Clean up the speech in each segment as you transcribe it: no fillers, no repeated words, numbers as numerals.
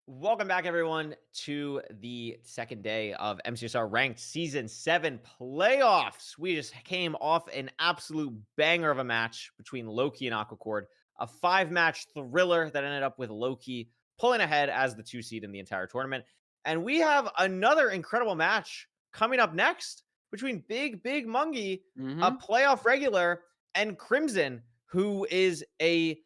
Welcome back, everyone, to the second day of MCSR Ranked Season 7 playoffs. We just came off an absolute banger of a match between Loki and Aquacord, a 5-match thriller that ended up with Loki pulling ahead as the 2 seed in the entire tournament. And we have another incredible match coming up next between Big Mongey, a playoff regular, and Crimson, who is a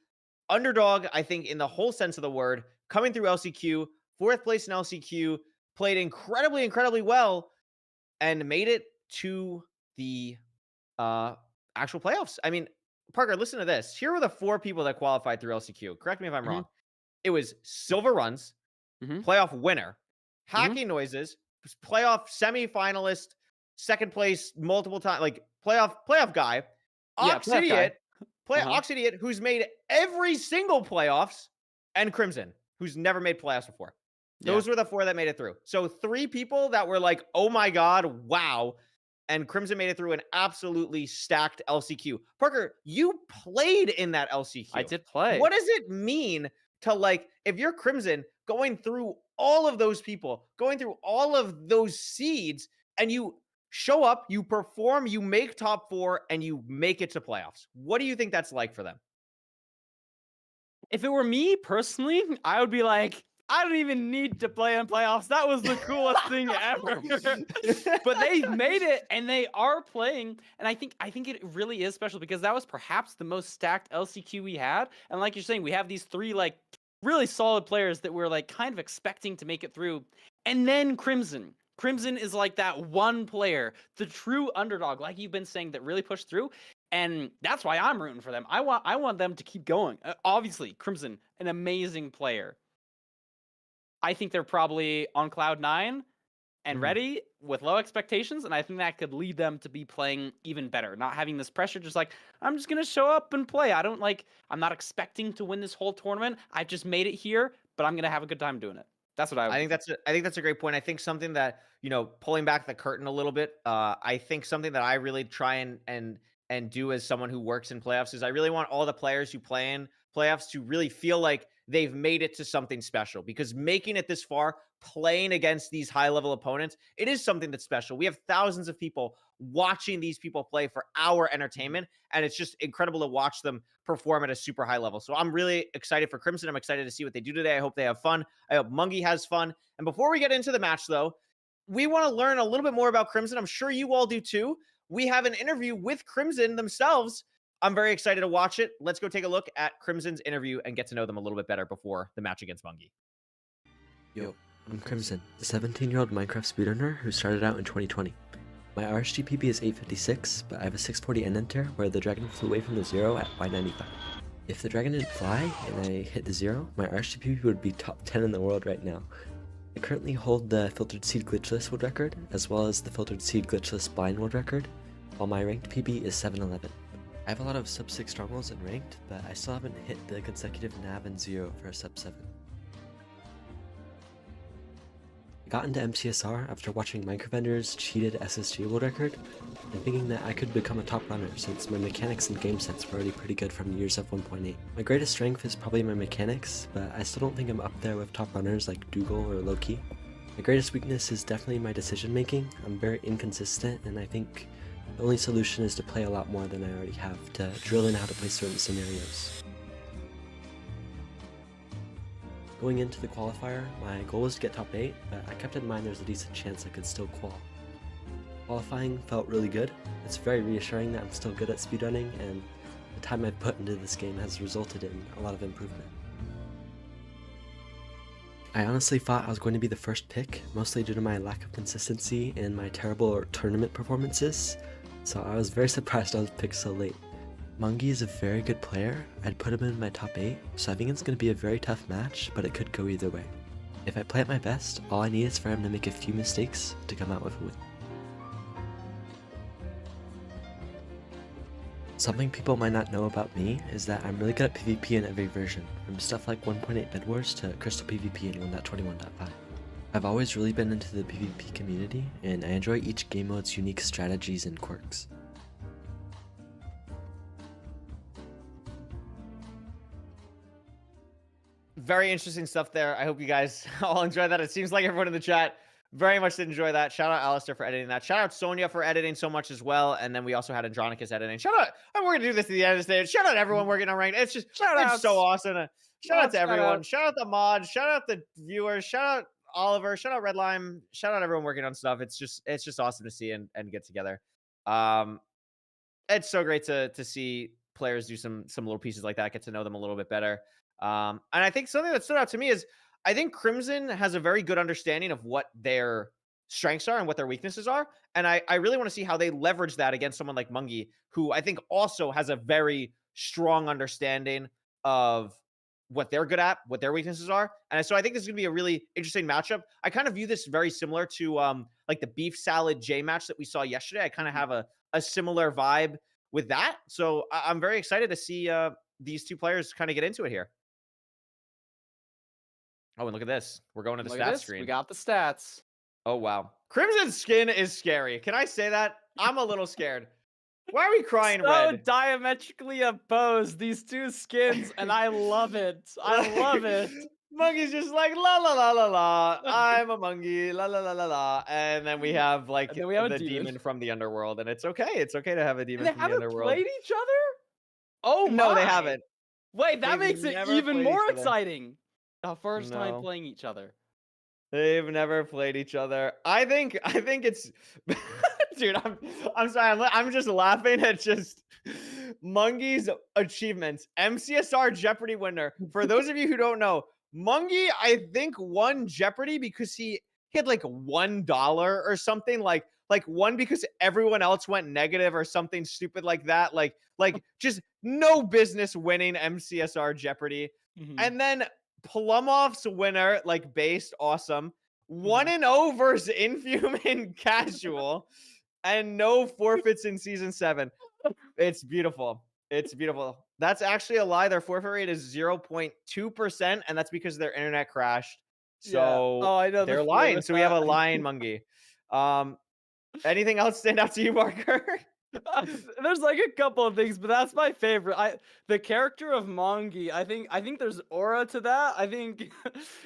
underdog, I think, in the whole sense of the word, coming through LCQ, fourth place in LCQ, played incredibly well, and made it to the actual playoffs. I mean, Parker, listen to this. Here were the 4 people that qualified through LCQ. Correct me if I'm Mhm, wrong. It was Silver Runs, mhm, playoff winner, mhm. Hacking Noises, playoff semifinalist, second place multiple times, like playoff guy, Yeah, playoff guy. Uh-huh. Oxidiot, who's made every single playoffs, and Crimson, who's never made playoffs before. Yeah. Those were the 4 that made it through. So 3 people that were like, oh my God, wow. And Crimson made it through an absolutely stacked LCQ. Parker, you played in that I LCQ. did play. What does it mean to, like, if you're Crimson going through all of those people, going through all of those seeds, and you show up, you perform, you make top 4, and you make it to playoffs? What do you think that's like for them? If it were me personally, I would be like, I don't even need to play in playoffs. That was the coolest thing ever. But they made it and they are playing. And I think it really is special because that was perhaps the most stacked LCQ we had. And like you're saying, we have these 3 like really solid players that we're like kind of expecting to make it through. And then Crimson. Crimson is like that one player, the true underdog, like you've been saying, that really pushed through. And that's why I'm rooting for them. I want them to keep going. Obviously, Crimson, an amazing player. I think they're probably on cloud 9 and Mhm. ready with low expectations, and I think that could lead them to be playing even better, not having this pressure, just like, I'm just going to show up and play. I'm not expecting to win this whole tournament. I've just made it here, but I'm going to have a good time doing it. That's what I would do. I think that's a great point. I think something that, pulling back the curtain a little bit, I think something that I really try and do as someone who works in playoffs is I really want all the players who play in playoffs to really feel like they've made it to something special, because making it this far, playing against these high level opponents, it is something that's special. We have thousands of people watching these people play for our entertainment, and it's just incredible to watch them perform at a super high level. So I'm really excited for Crimson. I'm excited to see what they do today. I hope they have fun. I hope Mongey has fun. And before we get into the match, though, we want to learn a little bit more about Crimson. I'm sure you all do too. We have an interview with Crimson themselves. I'm very excited to watch it. Let's go take a look at Crimson's interview and get to know them a little bit better before the match against Mongey. Yo, I'm Crimson, a 17-year-old Minecraft speedrunner who started out in 2020. My RSGPB is 856, but I have a 640 end enter where the dragon flew away from the 0 at Y95. If the dragon didn't fly and I hit the 0, my RSGPB would be top 10 in the world right now. I currently hold the Filtered Seed Glitchless world record, as well as the Filtered Seed Glitchless blind world record, while my ranked PB is 711. I have a lot of sub 6 strongholds in ranked, but I still haven't hit the consecutive nav and 0 for a sub 7. I got into MCSR after watching Microvendor's cheated SSG world record, and thinking that I could become a top runner since my mechanics and game sense were already pretty good from years of 1.8. My greatest strength is probably my mechanics, but I still don't think I'm up there with top runners like Dougal or Loki. My greatest weakness is definitely my decision making. I'm very inconsistent, and I think the only solution is to play a lot more than I already have, to drill in how to play certain scenarios. Going into the qualifier, my goal was to get top 8, but I kept in mind there's a decent chance I could still qual. Qualifying felt really good. It's very reassuring that I'm still good at speedrunning, and the time I've put into this game has resulted in a lot of improvement. I honestly thought I was going to be the first pick, mostly due to my lack of consistency and my terrible tournament performances, so I was very surprised I was picked so late. Mongey is a very good player. I'd put him in my top 8, so I think it's going to be a very tough match, but it could go either way. If I play at my best, all I need is for him to make a few mistakes to come out with a win. Something people might not know about me is that I'm really good at PvP in every version, from stuff like 1.8 Bed Wars to Crystal PvP in 1.21.5. I've always really been into the PvP community, and I enjoy each game mode's unique strategies and quirks. Very interesting stuff there. I hope you guys all enjoy that. It seems like everyone in the chat very much did enjoy that. Shout out Alistair for editing that. Shout out Sonia for editing so much as well. And then we also had Andronicus editing. Shout out, and we're gonna do this at the end of the stage. Shout out everyone working on ranked. It's just Shout it's so outs. awesome. Shout out Lots to shout everyone. outs. Shout out the mods. Shout out the viewers. Shout out Oliver. Shout out Redlime. Shout out everyone working on stuff. It's just awesome to see and get together. Um, it's so great to see players do some little pieces like that, get to know them a little bit better. And I think something that stood out to me is I think Crimson has a very good understanding of what their strengths are and what their weaknesses are. And I really want to see how they leverage that against someone like Mongey, who I think also has a very strong understanding of what they're good at, what their weaknesses are. And so I think this is going to be a really interesting matchup. I kind of view this very similar to like the beef salad J match that we saw yesterday. I kind of have a similar vibe with that. So I'm very excited to see these two players kind of get into it here. Oh, and look at this. We're going to the Look at stats this. screen. We got the stats. Oh, wow. Crimson skin is scary. Can I say that? I'm a little scared. Why are we crying So red? diametrically opposed, these two skins, and I love it. I love it. Monkey's just like la la la la la. I'm a monkey, la la la la la. And then we have like And then we have a the demon. demon from the underworld, and it's okay. It's okay to have a And demon they from the haven't underworld. played each other? Oh my! No, they haven't. Wait, that They've makes it never even played more each other. exciting. The first time No. playing each other. They've never played each other. I think it's dude, I'm sorry. I'm just laughing at just Mongey's achievements. MCSR Jeopardy winner. For those of you who don't know, Mongey, I think, won Jeopardy because he had like $1 or something, like one because everyone else went negative or something stupid like that. Like just no business winning MCSR Jeopardy. Mhm. And then Plumoff's winner, like based, awesome. 1-0 Mm-hmm. versus Inhuman Casual, and no forfeits in season 7. It's beautiful. It's beautiful. That's actually a lie. Their forfeit rate is 0.2%, and that's because their internet crashed. Yeah. So Oh, I know the they're feeling lying. with So we have a that. lying Mongey. Anything else stand out to you, Marker? There's like a couple of things, but that's my favorite. The character of Mongey, I think there's aura to that. I think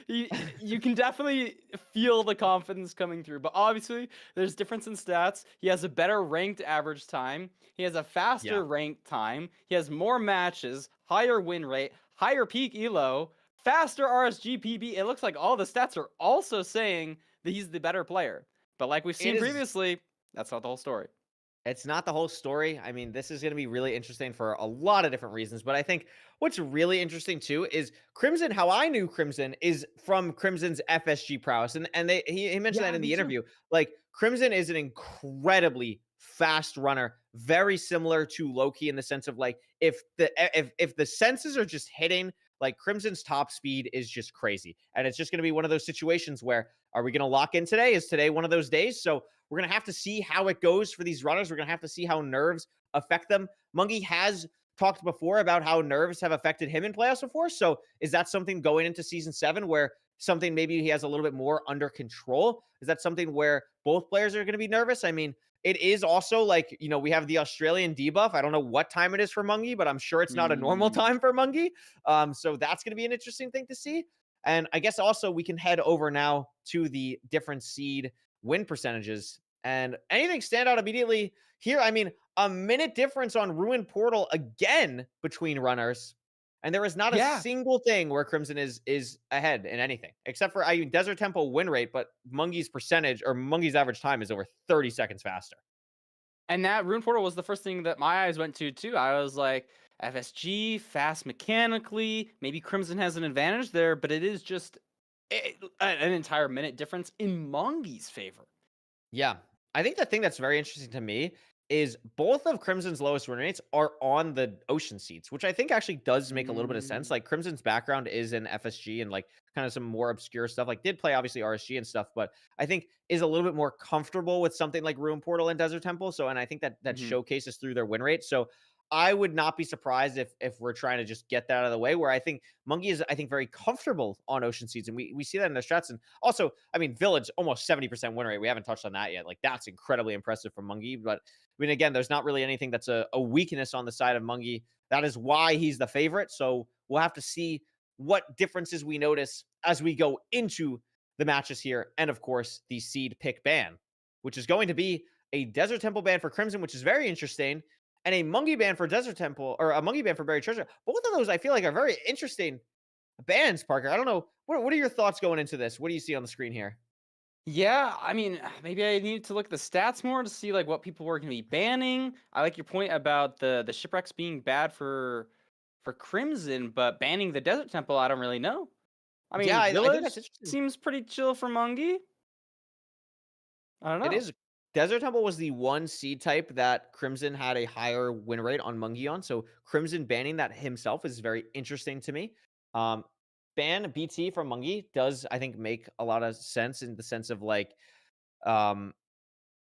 you can definitely feel the confidence coming through. But obviously, there's difference in stats. He has a better ranked average time. He has a faster ranked time. He has more matches, higher win rate, higher peak elo, faster RSGPB. It looks like all the stats are also saying that he's the better player. But like we've seen previously, that's not the whole story. It's not the whole story. I mean, this is going to be really interesting for a lot of different reasons. But I think what's really interesting too is Crimson. How I knew Crimson is from Crimson's FSG prowess, and he mentioned that in the interview. Like Crimson is an incredibly fast runner, very similar to Loki in the sense of like if the senses are just hitting, like Crimson's top speed is just crazy, and it's just going to be one of those situations where are we going to lock in today? Is today one of those days? So we're going to have to see how it goes for these runners. We're going to have to see how nerves affect them. Mongey has talked before about how nerves have affected him in playoffs before. So is that something going into season 7 where something maybe he has a little bit more under control? Is that something where both players are going to be nervous? I mean, it is also like, we have the Australian debuff. I don't know what time it is for Mongey, but I'm sure it's not a normal time for Mongey. So that's going to be an interesting thing to see. And I guess also we can head over now to the different seed win percentages. And anything stand out immediately here? I mean, a minute difference on Ruined Portal again between runners. And there is not a single thing where Crimson is ahead in anything, except for Desert Temple win rate, but Mongey's percentage or Mongey's average time is over 30 seconds faster. And that Ruined Portal was the first thing that my eyes went to too. I was like, FSG, fast mechanically, maybe Crimson has an advantage there, but it is just an entire minute difference in Mongey's favor. Yeah. I think the thing that's very interesting to me is both of Crimson's lowest win rates are on the ocean seats, which I think actually does make a little bit of sense. Like Crimson's background is in FSG and like kind of some more obscure stuff. Like did play obviously RSG and stuff, but I think is a little bit more comfortable with something like Ruin Portal and Desert Temple. So, and I think that showcases through their win rate. So I would not be surprised if we're trying to just get that out of the way, where I think Mongey is, I think, very comfortable on ocean seeds. And we see that in their strats. And also, I mean, Village, almost 70% win rate. We haven't touched on that yet. Like, that's incredibly impressive from Mongey. But, I mean, again, there's not really anything that's a weakness on the side of Mongey. That is why he's the favorite. So we'll have to see what differences we notice as we go into the matches here. And of course, the seed pick ban, which is going to be a Desert Temple ban for Crimson, which is very interesting, and a Mongey ban for Desert Temple, or a Mongey ban for Buried Treasure. Both of those I feel like are very interesting bans, Parker. I don't know. What are your thoughts going into this? What do you see on the screen here? Yeah, I mean, maybe I need to look at the stats more to see like what people were going to be banning. I like your point about the shipwrecks being bad for Crimson, but banning the Desert Temple, I don't really know. I Yeah, mean, I think Village that's interesting. seems pretty chill for Mongey. I don't know. It is. Desert Temple was the one seed type that Crimson had a higher win rate on Mongey on. So Crimson banning that himself is very interesting to me. Ban BT from Mongey does, I think, make a lot of sense in the sense of like, um,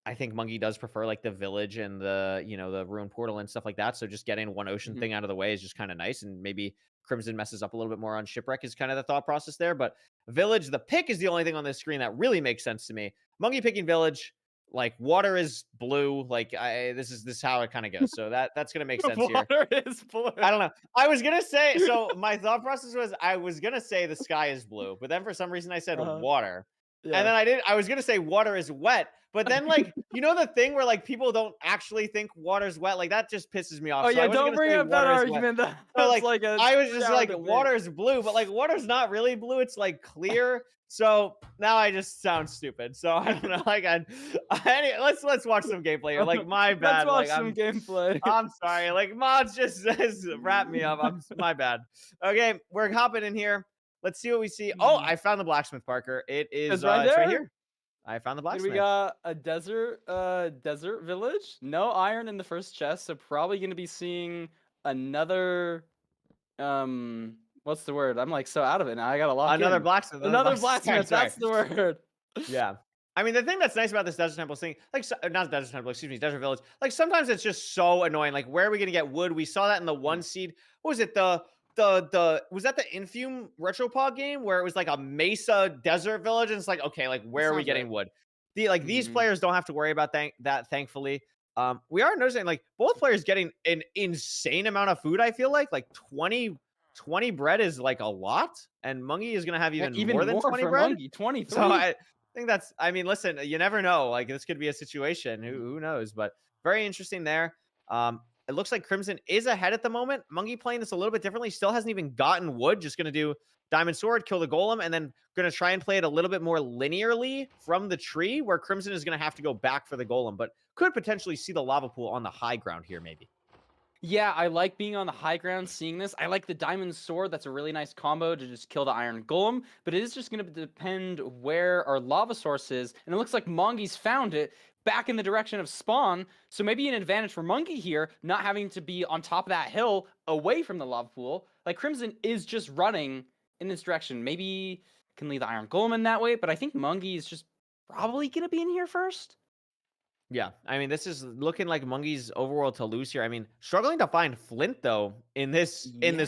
I think Mongey does prefer like the village and the, the ruin portal and stuff like that. So just getting one ocean Mhm. thing out of the way is just kind of nice. And maybe Crimson messes up a little bit more on shipwreck is kind of the thought process there. But village, the pick is the only thing on this screen that really makes sense to me. Mongey picking village, like water is blue. Like this is how it kind of goes. So that's gonna make sense here. Water is blue. I don't know. I was gonna say, so my thought process was I was gonna say the sky is blue, but then for some reason I said Uh-huh. water. Yeah. And then I was gonna say water is wet, but then like the thing where like people don't actually think water's wet, like that just pisses me off. Oh So I yeah, wasn't don't gonna bring say up that water is wet. argument. So That's like a I was just 3-hour like debate. water is blue, but like water's not really blue, it's like clear. So now I just sound stupid. So I don't know. Like let's watch some gameplay here. Like my bad. Let's watch Like some gameplay. I'm sorry. Like Mods just says wrap me up. My bad. Okay, we're hopping in here. Let's see what we see. Oh, I found the blacksmith, Parker. It is It's right it's right there. here. I found the And blacksmith. we got a desert village. No iron in the first chest, so probably gonna be seeing another what's the word? I'm like so out of it now. I gotta lock Another in. blacksmith. Another Sorry, blacksmith, sorry. that's the word. Yeah. I mean, the thing that's nice about this Desert Temple thing, like, not Desert Temple, excuse me, Desert Village, like, sometimes it's just so annoying. Like, where are we going to get wood? We saw that in the one seed. What was it? Was that the Infume Retropod game where it was like a Mesa Desert Village? And it's like, okay, like, where are we sounds getting right. wood? These Mhm. players don't have to worry about that, thankfully. We are noticing, like, both players getting an insane amount of food, I feel like 20 bread is like a lot, and Mongey is going to have Yeah, even more than 20 for bread. Mongey, 23. So I think that's, I mean, listen, you never know. Like this could be a situation. Who knows? But very interesting there. It looks like Crimson is ahead at the moment. Mongey playing this a little bit differently. Still hasn't even gotten wood. Just going to do Diamond Sword, kill the Golem, and then going to try and play it a little bit more linearly from the tree, where Crimson is going to have to go back for the Golem, but could potentially see the lava pool on the high ground here, maybe. Yeah, I like being on the high ground seeing this. I like the Diamond Sword. That's a really nice combo to just kill the Iron Golem. But it is just going to depend where our lava source is. And it looks like Mongey's found it back in the direction of spawn. So maybe an advantage for Mongey here, not having to be on top of that hill away from the lava pool. Like Crimson is just running in this direction. Maybe can leave the Iron Golem in that way. But I think Mongey is just probably going to be in here first. Yeah, I mean, this is looking like Mongey's overworld to lose here. I mean, struggling to find Flint though in this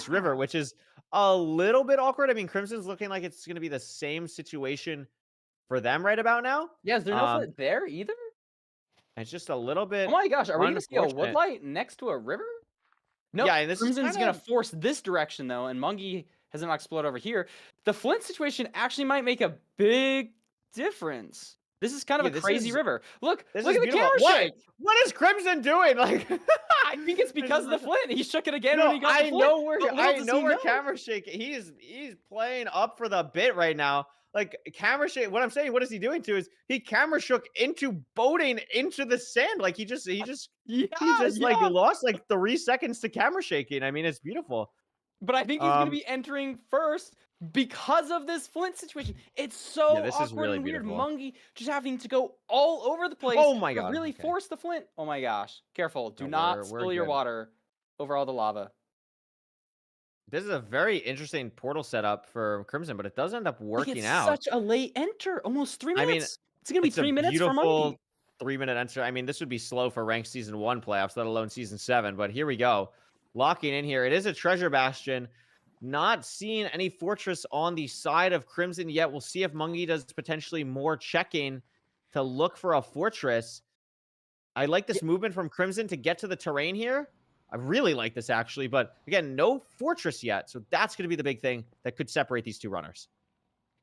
river, which is a little bit awkward. I mean, Crimson's looking like it's going to be the same situation for them right about now. Yeah, is there no Flint there either? It's just a little bit. Oh my gosh, are we gonna see a unfortunate. woodlight next to a river? No, Yeah, and this is Crimson's kinda- gonna force this direction though, and Mongey has not exploded over here. The Flint situation actually might make a big difference. This is kind of a crazy river. Look at the camera shake. What is Crimson doing? Like, I think it's because of the Flint. He shook it again no, when he got the Flint. I know where camera shake. He's playing up for the bit right now. Like camera shake. What I'm saying, what is he doing to is he camera shook into boating into the sand. Like he just like lost like 3 seconds to camera shaking. I mean, it's beautiful. But I think he's going to be entering first because of this Flint situation. It's so awkward really and weird. beautiful. Mongey just having to go all over the place. Oh my god! Really force the Flint. Oh my gosh! Careful! Do No, not we're spill your good. water over all the lava. This is a very interesting portal setup for Crimson, but it does end up working it's out. Such a late enter, almost 3 minutes. I mean, it's gonna be 3 minutes for Mongey. 3-minute enter. I mean, this would be slow for ranked season 1 playoffs, let alone season 7. But here we go, locking in here. It is a treasure bastion. Not seeing any fortress on the side of Crimson yet. We'll see if Mongey does potentially more checking to look for a fortress. I like this movement from Crimson to get to the terrain here. I really like this actually, but again, no fortress yet. So that's going to be the big thing that could separate these two runners.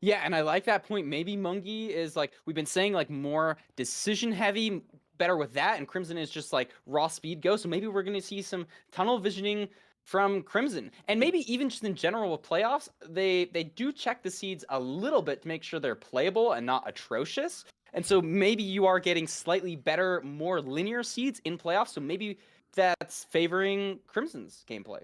Yeah, and I like that point. Maybe Mongey is like we've been saying, like more decision heavy, better with that, and Crimson is just like raw speed go. So maybe we're gonna see some tunnel visioning from Crimson, and maybe even just in general with playoffs, they do check the seeds a little bit to make sure they're playable and not atrocious. And so maybe you are getting slightly better, more linear seeds in playoffs. So maybe that's favoring Crimson's gameplay.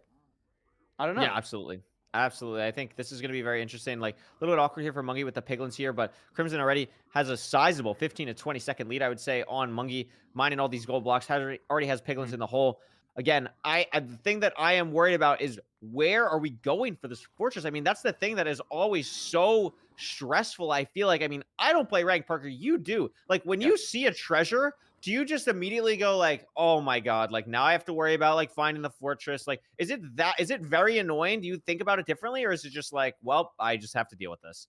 I don't know. Yeah, absolutely. Absolutely. I think this is going to be very interesting. Like a little bit awkward here for Mongey with the piglins here, but Crimson already has a sizable 15 to 20-second lead, I would say, on Mongey, mining all these gold blocks. Already has piglins in the hole. Again, the thing that I am worried about is where are we going for this fortress? I mean, that's the thing that is always so stressful. I feel like, I mean, I don't play rank, Parker. You do. Like when you see a treasure, do you just immediately go like, oh my God, like now I have to worry about like finding the fortress? Like, is it very annoying? Do you think about it differently? Or is it just like, well, I just have to deal with this?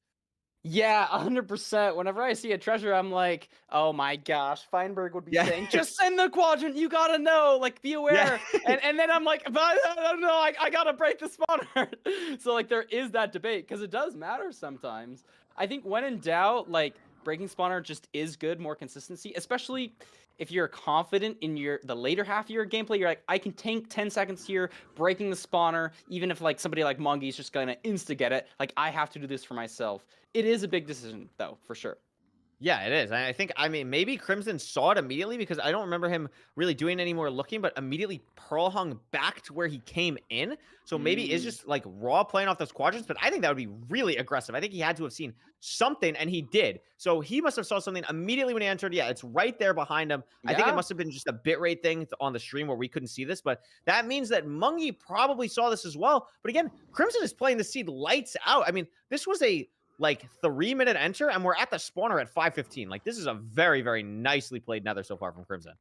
Yeah, 100%. Whenever I see a treasure, I'm like, oh my gosh, Feinberg would be saying, just send the quadrant, you gotta know, like, be aware. And then I'm like, but I don't know, I gotta break the spawner. So, like, there is that debate, because it does matter sometimes. I think when in doubt, like, breaking spawner just is good, more consistency, especially if you're confident in the later half of your gameplay. You're like, I can tank 10 seconds here, breaking the spawner, even if, like, somebody like Mongey is just gonna insta-get it. Like, I have to do this for myself. It is a big decision, though, for sure. Yeah, it is. I mean, maybe Crimson saw it immediately because I don't remember him really doing any more looking, but immediately Pearl hung back to where he came in. So maybe it's just like raw playing off those quadrants, but I think that would be really aggressive. I think he had to have seen something, and he did. So he must have saw something immediately when he entered. Yeah, it's right there behind him. I think it must have been just a bitrate thing on the stream where we couldn't see this, but that means that Mongey probably saw this as well. But again, Crimson is playing the seed lights out. I mean, this was a like 3-minute enter, and we're at the spawner at 5:15. Like, this is a very, very nicely played Nether so far from Crimson.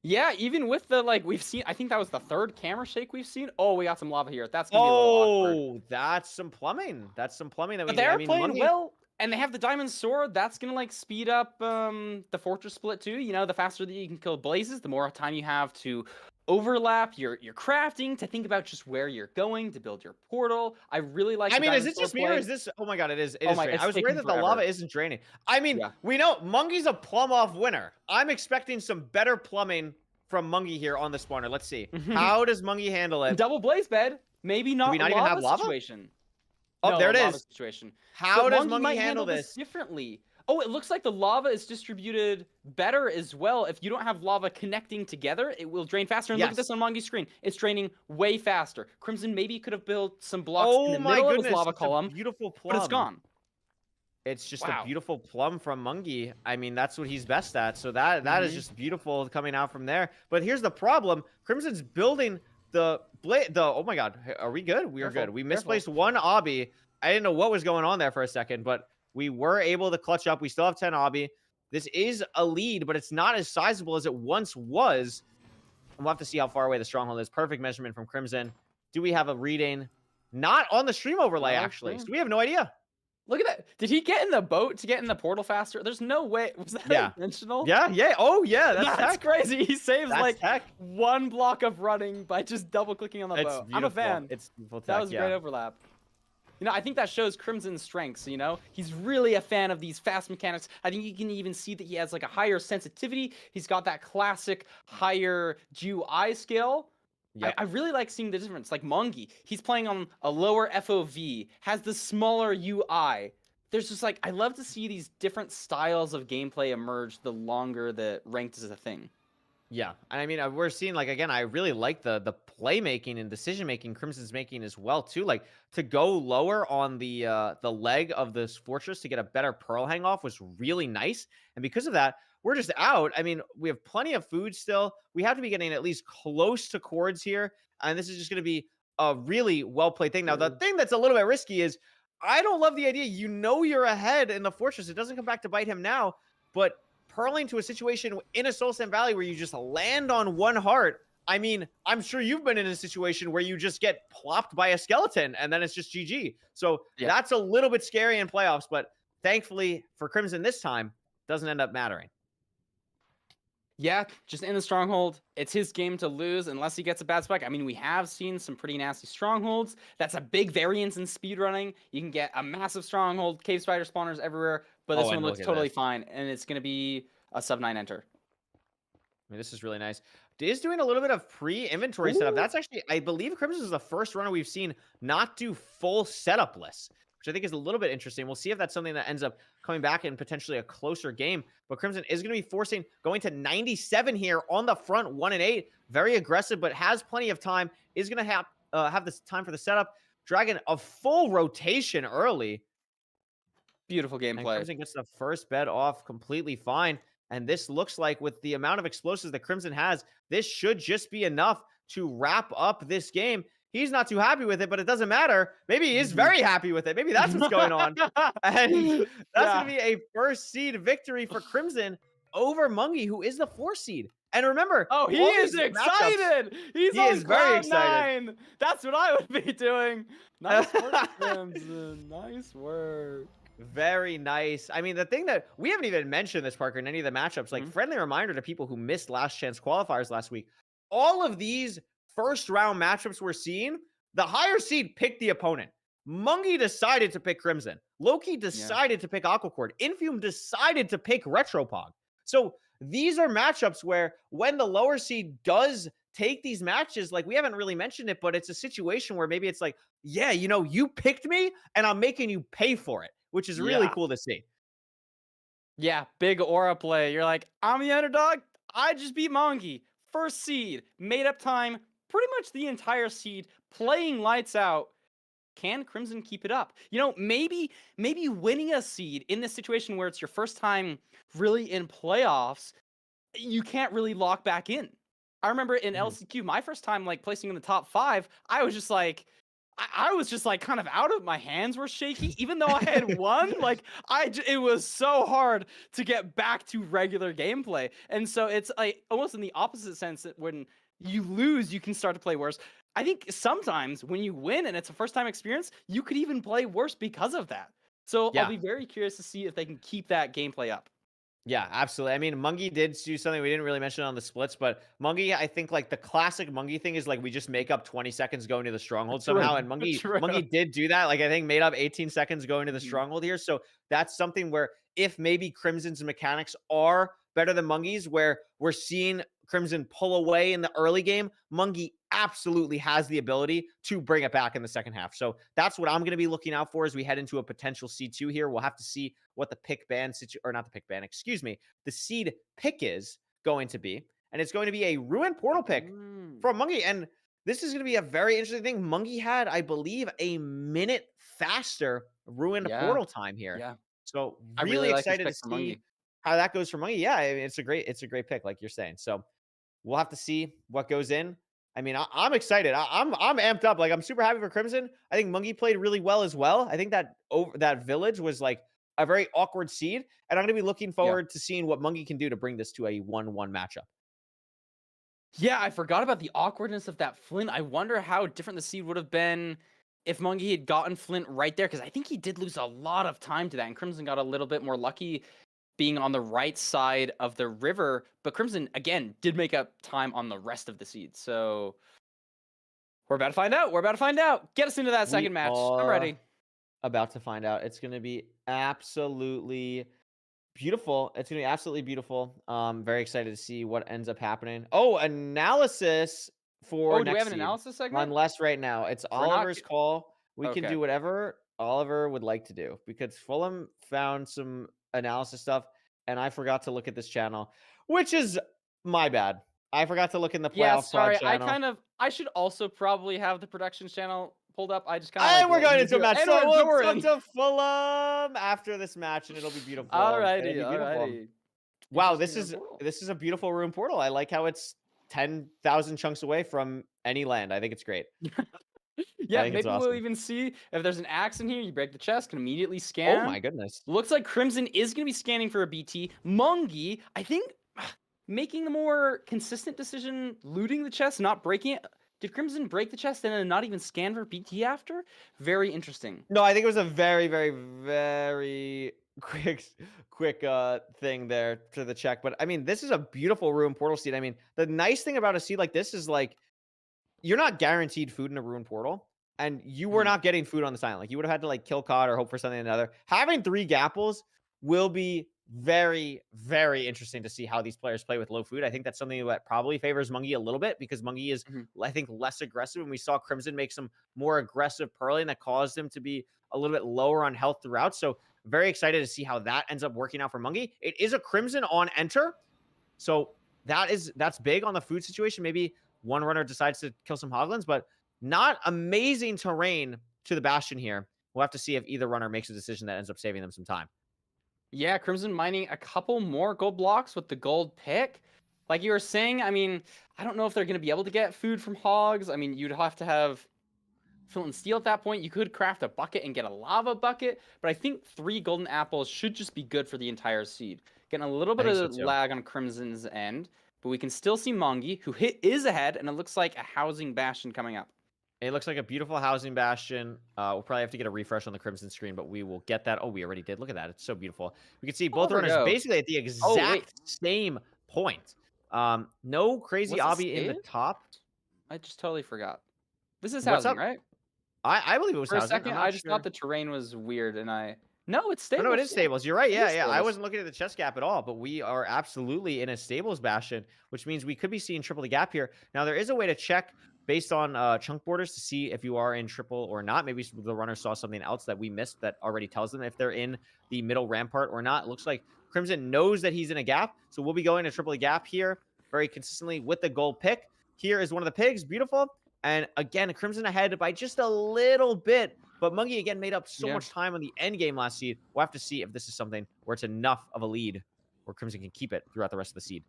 Yeah, even with the, like, we've seen, I think that was the third camera shake we've seen. Oh, we got some lava here. That's gonna be a little awkward. Oh, that's some plumbing. That's some plumbing that we But need. they're I mean, playing Mongey, well, and they have the diamond sword. That's gonna, like, speed up the fortress split too. You know, the faster that you can kill blazes, the more time you have to overlap your crafting, to think about just where you're going to build your portal. I really like. I mean, is it just me or is this? Oh my God, it is. It is draining. I was worried that the lava isn't draining. I mean, we know Mongey's a plumb off winner. I'm expecting some better plumbing from Mongey here on the spawner. Let's see. How does Mongey handle it? Double blaze bed. Maybe not. Do we not even have lava situation. Oh, no, there it is. Situation. How does Mongey handle this differently? Oh, it looks like the lava is distributed better as well. If you don't have lava connecting together, it will drain faster. And look at this on Mongey's screen. It's draining way faster. Crimson maybe could have built some blocks in the middle of his lava column. Beautiful plum. But it's gone. It's just a beautiful plum from Mongey. I mean, that's what he's best at. So that is just beautiful coming out from there. But here's the problem. Crimson's building oh my God. Are we good? We are good. We misplaced one obby. I didn't know what was going on there for a second, but we were able to clutch up. We still have 10 obby. This is a lead, but it's not as sizable as it once was. And we'll have to see how far away the stronghold is. Perfect measurement from Crimson. Do we have a reading? Not on the stream overlay, actually. So we have no idea. Look at that. Did he get in the boat to get in the portal faster? There's no way. Was that intentional? Yeah. Oh, yeah. That's crazy. He saves one block of running by just double clicking on the boat. I'm a fan. It's beautiful tech. That was a great overlap. You know, I think that shows Crimson's strengths, you know? He's really a fan of these fast mechanics. I think you can even see that he has, like, a higher sensitivity. He's got that classic higher GUI scale. Yep. I really like seeing the difference. Like, Mongey, he's playing on a lower FOV, has the smaller UI. There's just, like, I love to see these different styles of gameplay emerge the longer the ranked is a thing. Yeah, I mean, we're seeing, like, again, I really like the playmaking and decision making Crimson's making as well too. Like, to go lower on the leg of this fortress to get a better pearl hang off was really nice, and because of that, we're just out. I mean, we have plenty of food still. We have to be getting at least close to cords here, and this is just going to be a really well played thing. Now, the thing that's a little bit risky is I don't love the idea. You know, you're ahead in the fortress. It doesn't come back to bite him now, but pearling to a situation in a Soul Sand Valley where you just land on one heart. I mean, I'm sure you've been in a situation where you just get plopped by a skeleton and then it's just GG. So that's a little bit scary in playoffs, but thankfully for Crimson this time, doesn't end up mattering. Yeah, just in the stronghold. It's his game to lose unless he gets a bad spike. I mean, we have seen some pretty nasty strongholds. That's a big variance in speedrunning. You can get a massive stronghold, cave spider spawners everywhere, but this Oh, one and looks look at totally this. fine, and it's going to be a sub 9 enter. I mean, this is really nice. Is doing a little bit of pre-inventory setup. Ooh. That's actually, I believe Crimson is the first runner we've seen not do full setup lists, which I think is a little bit interesting. We'll see if that's something that ends up coming back in potentially a closer game. But Crimson is going to be forcing going to 97 here on the front, 1 and 8. Very aggressive, but has plenty of time. Is going to have this time for the setup. Dragon a full rotation early. Beautiful And gameplay. Crimson gets the first bed off completely fine. And this looks like with the amount of explosives that Crimson has, this should just be enough to wrap up this game. He's not too happy with it, but it doesn't matter. Maybe he is very happy with it. Maybe that's what's going on. And that's going to be a first seed victory for Crimson over Mongey, who is the 4 seed. And remember, Oh, he all is these excited. He's he on is very cloud excited. 9. That's what I would be doing. Nice work, Crimson. Nice work. Very nice. I mean, the thing that we haven't even mentioned this, Parker, in any of the matchups, like friendly reminder to people who missed last chance qualifiers last week, all of these first round matchups we're seeing, the higher seed picked the opponent. Mongey decided to pick Crimson. Loki decided to pick Aquacord. Infume decided to pick Retropog. So these are matchups where when the lower seed does take these matches, like we haven't really mentioned it, but it's a situation where maybe it's like, yeah, you know, you picked me and I'm making you pay for it, which is really cool to see. Yeah, big aura play. You're like, I'm the underdog. I just beat Mongey. First seed, made up time, pretty much the entire seed, playing lights out. Can Crimson keep it up? You know, maybe winning a seed in this situation where it's your first time really in playoffs, you can't really lock back in. I remember in LCQ, my first time like placing in the top 5, I was just like, I was just like kind of out of my hands were shaky, even though I had won. Like it was so hard to get back to regular gameplay, and so it's like almost in the opposite sense that when you lose, you can start to play worse. I think sometimes when you win and it's a first time experience, you could even play worse because of that. So I'll be very curious to see if they can keep that gameplay up. Yeah, absolutely. I mean, Mongey did do something we didn't really mention on the splits, but Mongey, I think like the classic Mongey thing is like we just make up 20 seconds going to the stronghold somehow. And Mongey did do that. Like I think made up 18 seconds going to the stronghold here. So that's something where if maybe Crimson's mechanics are better than Mongey's, where we're seeing Crimson pull away in the early game, Mongey absolutely has the ability to bring it back in the second half. So that's what I'm going to be looking out for as we head into a potential C2 here. We'll have to see what the pick ban or not the pick ban, excuse me, the seed pick is going to be. And it's going to be a Ruin Portal pick from Mongey. And this is going to be a very interesting thing. Mongey had, I believe, a minute faster Ruined Portal time here. Yeah. So I'm really like excited to see how that goes for Mongey. Yeah, I mean, it's a great pick, like you're saying. So we'll have to see what goes in. I mean, I'm excited. I'm amped up. Like I'm super happy for Crimson. I think Mongey played really well as well. I think that village was like a very awkward seed, and I'm going to be looking forward to seeing what Mongey can do to bring this to a 1-1 matchup. Yeah, I forgot about the awkwardness of that Flint. I wonder how different the seed would have been if Mongey had gotten Flint right there, because I think he did lose a lot of time to that, and Crimson got a little bit more lucky being on the right side of the river, but Crimson, again, did make up time on the rest of the seeds. So we're about to find out. Get us into that second match. I'm ready. About to find out. It's going to be absolutely beautiful. Very excited to see what ends up happening. Oh, analysis for do we have an seed. analysis segment? Unless right now. It's Oliver's call. We can do whatever Oliver would like to do because Fulham found some analysis stuff and I forgot to look at this channel, which is my bad. I forgot to look in the playoff pod channel. I should also probably have the production channel pulled up. I just kind of and we're going into a match. So we'll come to Fulham after this match and it'll be beautiful. Alrighty. Wow, this is a beautiful Ruin Portal. I like how it's 10,000 chunks away from any land. I think it's great. Yeah, maybe we'll even see if there's an axe in here. You break the chest, can immediately scan. Oh my goodness. Looks like Crimson is going to be scanning for a BT. Mongey, I think, making the more consistent decision, looting the chest, not breaking it. Did Crimson break the chest and then not even scan for BT after? Very interesting. No, I think it was a very, very, very quick quick thing there to the check. But I mean, this is a beautiful ruin portal seed. I mean, the nice thing about a seed like this is like you're not guaranteed food in a ruin portal, and you were Mhm. not getting food on the silent. Like you would have had to like kill cod or hope for something another. Having 3 gapples will be very, very interesting to see how these players play with low food. I think that's something that probably favors Mongey a little bit because Mongey is, Mhm. I think, less aggressive. And we saw Crimson make some more aggressive pearling that caused him to be a little bit lower on health throughout. So very excited to see how that ends up working out for Mongey. It is a Crimson on enter. So that's big on the food situation. Maybe one runner decides to kill some hoglins, but not amazing terrain to the Bastion here. We'll have to see if either runner makes a decision that ends up saving them some time. Yeah, Crimson mining a couple more gold blocks with the gold pick. Like you were saying, I mean, I don't know if they're going to be able to get food from hogs. I mean, you'd have to have flint and steel at that point. You could craft a bucket and get a lava bucket, but I think 3 golden apples should just be good for the entire seed. Getting a little I bit think so of too. lag on Crimson's end, but we can still see Mongey, who is ahead, and it looks like a housing bastion coming up. It looks like a beautiful housing bastion. We'll probably have to get a refresh on the Crimson screen, but we will get that. Oh, we already did. Look at that. It's so beautiful. We can see Oh, both there we runners go. basically at the Oh, wait. exact same point. No crazy Was it obby in the saved? top. I just totally forgot. This is What's housing, up? right? I believe it was For a housing. I'm second, I not just sure. thought the terrain was weird, and no, it's Oh, no, stable. it is stables. You're right. It Yeah, is yeah. I stables. wasn't looking at the chest gap at all, but we are absolutely in a stables bastion, which means we could be seeing triple the gap here. Now, there is a way to check based on chunk borders to see if you are in triple or not. Maybe the runner saw something else that we missed that already tells them if they're in the middle rampart or not. It looks like Crimson knows that he's in a gap, so we'll be going to triple the gap here very consistently with the gold pick. Here is one of the pigs. Beautiful. And again, Crimson ahead by just a little bit. But Mongey, again, made up so Yeah. much time on the end game last seed. We'll have to see if this is something where it's enough of a lead where Crimson can keep it throughout the rest of the seed.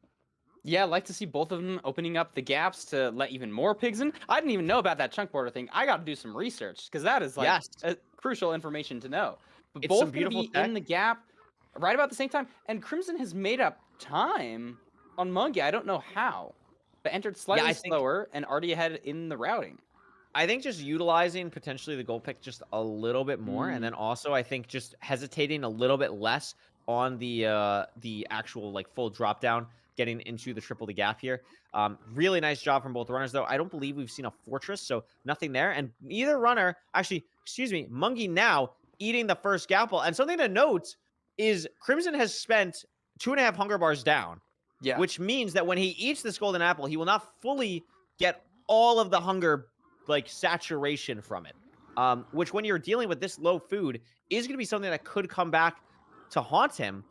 Yeah, I'd like to see both of them opening up the gaps to let even more pigs in. I didn't even know about that chunk border thing. I got to do some research because that is like Yes. crucial information to know. But It's both some going to beautiful be tech. in the gap right about the same time. And Crimson has made up time on Mongey. I don't know how, but entered slightly I think- slower and already ahead in the routing. I think just utilizing potentially the gold pick just a little bit more, and then also I think just hesitating a little bit less on the actual like full drop down, getting into the triple the gap here. Really nice job from both runners, though. I don't believe we've seen a fortress, so nothing there. And either runner, actually, excuse me, Mongey now eating the first gapple. And something to note is Crimson has spent 2.5 hunger bars down. Yeah. Which means that when he eats this golden apple, he will not fully get all of the hunger like saturation from it. Which when you're dealing with this low food is going to be something that could come back to haunt him.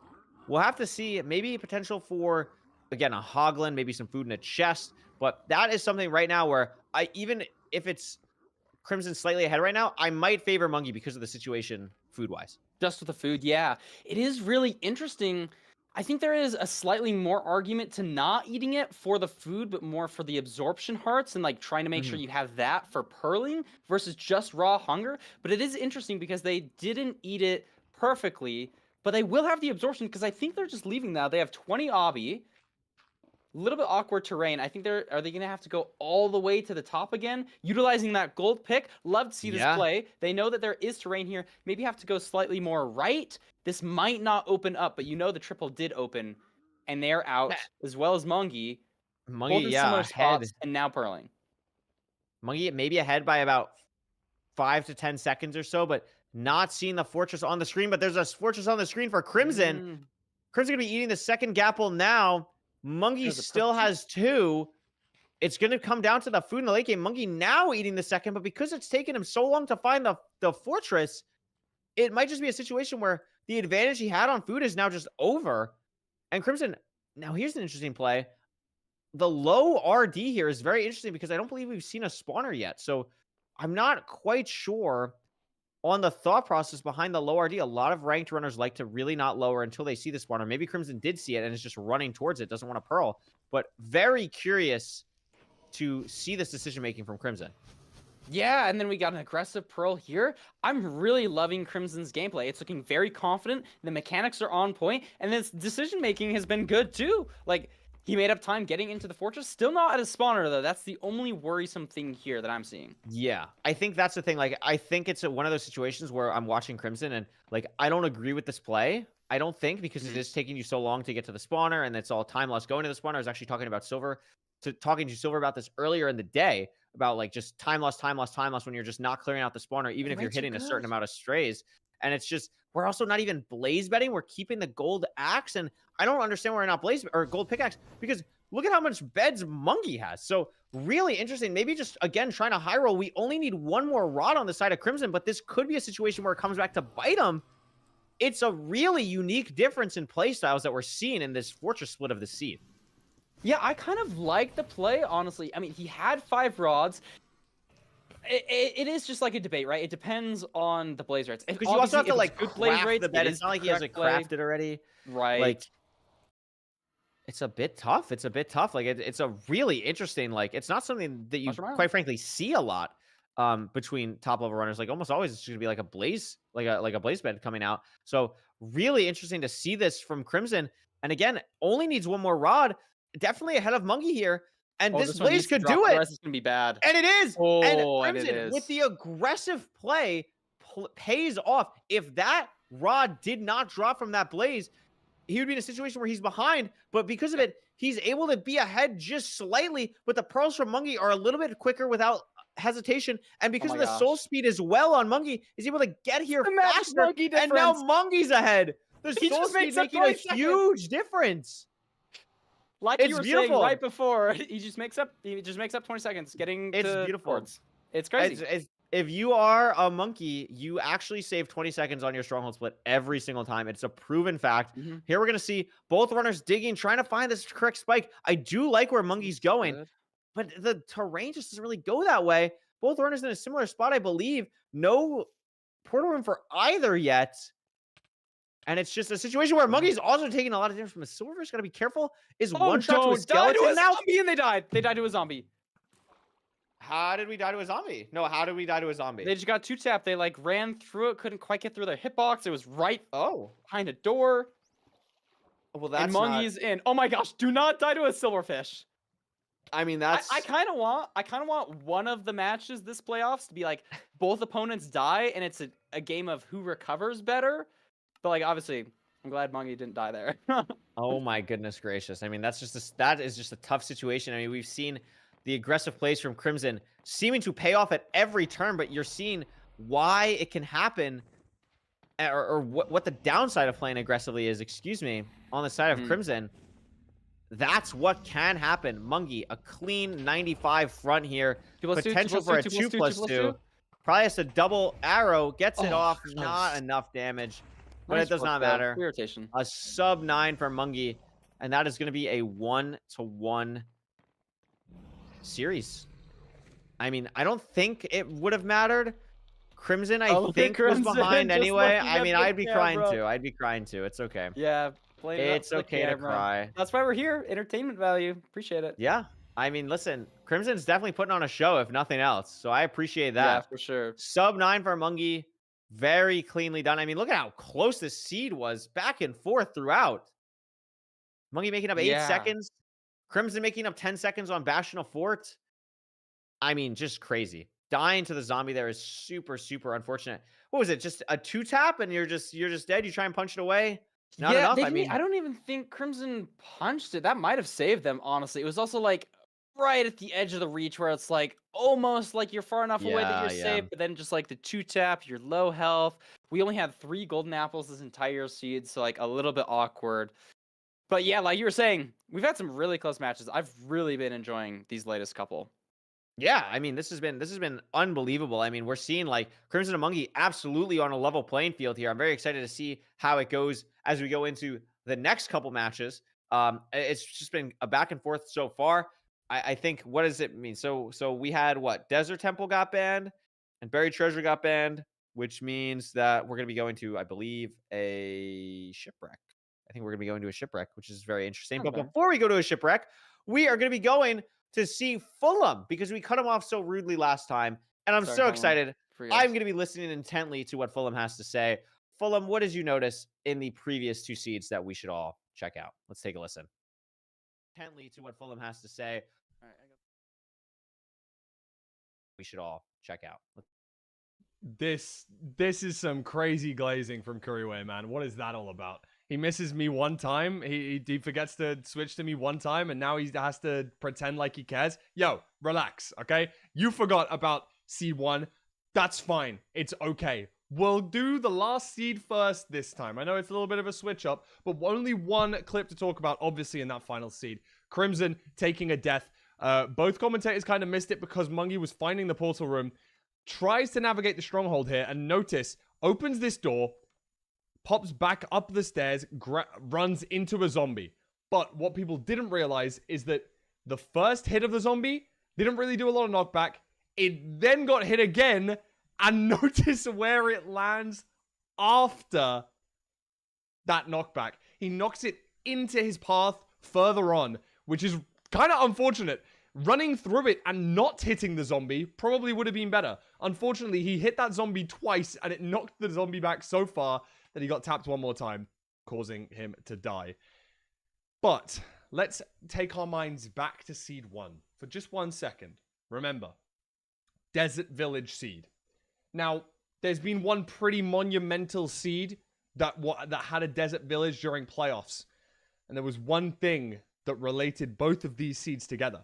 We'll have to see maybe potential for, again, a hoglin, maybe some food in a chest. But that is something right now where even if it's Crimson slightly ahead right now, I might favor Mongey because of the situation food-wise. Just with the food, yeah. It is really interesting. I think there is a slightly more argument to not eating it for the food, but more for the absorption hearts and like trying to make sure you have that for pearling versus just raw hunger. But it is interesting because they didn't eat it perfectly, but they will have the absorption because I think they're just leaving now. They have 20 obby. A little bit awkward terrain. I think are they going to have to go all the way to the top again? Utilizing that gold pick. Love to see this play. They know that there is terrain here. Maybe have to go slightly more right. This might not open up, but you know the triple did open. And they're out, as well as Mongey. Mongey, both in yeah, similar ahead. spots, and now pearling. Mongey maybe ahead by about 5 to 10 seconds or so, but not seeing the fortress on the screen. But there's a fortress on the screen for Crimson. Crimson going to be eating the second gapple now. Mongey still has 2. It's going to come down to the food in the late game. Mongey now eating the second, but because it's taken him so long to find the fortress, it might just be a situation where the advantage he had on food is now just over. And Crimson, now here's an interesting play. The low RD here is very interesting because I don't believe we've seen a spawner yet. So I'm not quite sure on the thought process behind the low RD. A lot of ranked runners like to really not lower until they see the spawner. Maybe Crimson did see it and is just running towards it, doesn't want to pearl. But very curious to see this decision-making from Crimson. Yeah, and then we got an aggressive pearl here. I'm really loving Crimson's gameplay. It's looking very confident. The mechanics are on point, and this decision-making has been good too. Like, he made up time getting into the fortress. Still not at a spawner, though. That's the only worrisome thing here that I'm seeing. Yeah, I think that's the thing. Like, I think it's one of those situations where I'm watching Crimson and, like, I don't agree with this play. I don't think, because it is taking you so long to get to the spawner and it's all time lost going to the spawner. I was actually talking about talking to Silver about this earlier in the day about, like, just time lost when you're just not clearing out the spawner, even if you're hitting a certain amount of strays. And it's just, we're also not even blaze betting. We're keeping the gold axe. And I don't understand why we're not blaze or gold pickaxe, because look at how much beds Mongey has. So really interesting. Maybe just, again, trying to high roll. We only need one more rod on the side of Crimson, but this could be a situation where it comes back to bite him. It's a really unique difference in play styles that we're seeing in this fortress split of the seed. Yeah, I kind of like the play, honestly. I mean, he had 5 rods. It is just like a debate, right? It depends on the blaze rates. Because you also have to, like, blaze craft the bed. It's not like he has it crafted already. Right. Like, it's a bit tough. It's a bit tough. Like, it's a really interesting, like, it's not something that you, quite frankly, see a lot between top level runners. Like, almost always it's going to be like a blaze, like a blaze bed coming out. So really interesting to see this from Crimson. And again, only needs one more rod. Definitely ahead of Mongey here. And this blaze could do it. It's going to be bad. And it is. Oh, and Crimson, with the aggressive play, pays off. If that rod did not drop from that blaze, he would be in a situation where he's behind. But because of it, he's able to be ahead just slightly. But the pearls from Mongey are a little bit quicker without hesitation. And because of the soul speed as well on Mongey, he's able to get here faster. And now Mongey's ahead. The soul speed making a huge difference. Like you were saying right before, he just makes up 20 seconds getting to beautiful. Forts. It's crazy. If you are a monkey, you actually save 20 seconds on your stronghold split every single time. It's a proven fact. Here we're going to see both runners digging, trying to find this correct spike. I do like where Monkey's going, but the terrain just doesn't really go that way. Both runners in a similar spot, I believe. No portal room for either yet. And it's just a situation where Monkey's also taking a lot of damage from a Silverfish. Got to be careful. Is one shot to a skeleton now? And they died. They died to a zombie. How did we die to a zombie? No, how did we die to a zombie? They just got 2-tapped. They, like, ran through it. Couldn't quite get through their hitbox. It was right behind a door. Well, that's and Monkey's in. Oh my gosh! Do not die to a Silverfish. I mean, that's. I kind of want one of the matches this playoffs to be like both opponents die, and it's a game of who recovers better. But, like, obviously, I'm glad Mongey didn't die there. Oh my goodness gracious! I mean, that is just a tough situation. I mean, we've seen the aggressive plays from Crimson seeming to pay off at every turn, but you're seeing why it can happen, or what the downside of playing aggressively is. Excuse me, on the side of Crimson. That's what can happen. Mongey, a clean 95 front here. Potential for a 2+2. Probably has to double arrow. Gets it off. Not enough damage. But it does not matter. Irritation. A sub 9 for Mongey. And that is going to be a 1-1 series. I mean, I don't think it would have mattered. Crimson, I think, was behind anyway. I mean, I'd be crying too. I'd be crying too. It's okay. Yeah. It's okay to cry. That's why we're here. Entertainment value. Appreciate it. Yeah. I mean, listen, Crimson's definitely putting on a show, if nothing else. So I appreciate that. Yeah, for sure. Sub 9 for Mongey. Very cleanly done. I mean, look at how close this seed was. Back and forth throughout. Mongey making up 8 seconds. Crimson making up 10 seconds on Bastion of Fort. I mean, just crazy. Dying to the zombie there is super, super unfortunate. What was it? Just a 2-tap and you're just dead? You try and punch it away? Not enough. I mean, I don't even think Crimson punched it. That might have saved them, honestly. It was also like right at the edge of the reach where it's like almost like you're far enough away that you're safe, but then just like the 2-tap, you're low health. We only had 3 golden apples this entire seed, so like a little bit awkward. But yeah, like you were saying, we've had some really close matches. I've really been enjoying these latest couple. Yeah, I mean, this has been unbelievable. I mean, we're seeing like Crimson and Mongey absolutely on a level playing field here. I'm very excited to see how it goes as we go into the next couple matches. It's just been a back and forth so far. I think, what does it mean? So we had what? Desert Temple got banned and Buried Treasure got banned, which means that we're going to be going to, I believe, a shipwreck. I think we're going to be going to a shipwreck, which is very interesting. But before we go to a shipwreck, we are going to be going to see Fulham because we cut him off so rudely last time. And I'm so excited. I'm going to be listening intently to what Fulham has to say. Fulham, what did you notice in the previous 2 seeds that we should all check out? Let's take a listen. intently to what Fulham has to say. All right, We should all check out. This is some crazy glazing from Kuriwe, man. What is that all about? He misses me one time. He forgets to switch to me one time, and now he has to pretend like he cares. Yo, relax, okay? You forgot about seed 1. That's fine. It's okay. We'll do the last seed first this time. I know it's a little bit of a switch up, but only one clip to talk about, obviously, in that final seed. Crimson taking a death. Both commentators kind of missed it because Mongey was finding the portal room, tries to navigate the stronghold here, and notice, opens this door, pops back up the stairs, runs into a zombie. But what people didn't realize is that the first hit of the zombie didn't really do a lot of knockback. It then got hit again, and notice where it lands after that knockback. He knocks it into his path further on, which is kind of unfortunate. Running through it and not hitting the zombie probably would have been better. Unfortunately, he hit that zombie twice, and it knocked the zombie back so far that he got tapped one more time, causing him to die. But let's take our minds back to Seed 1 for just 1 second. Remember, Desert Village Seed. Now, there's been one pretty monumental seed that had a desert village during playoffs. And there was one thing that related both of these seeds together.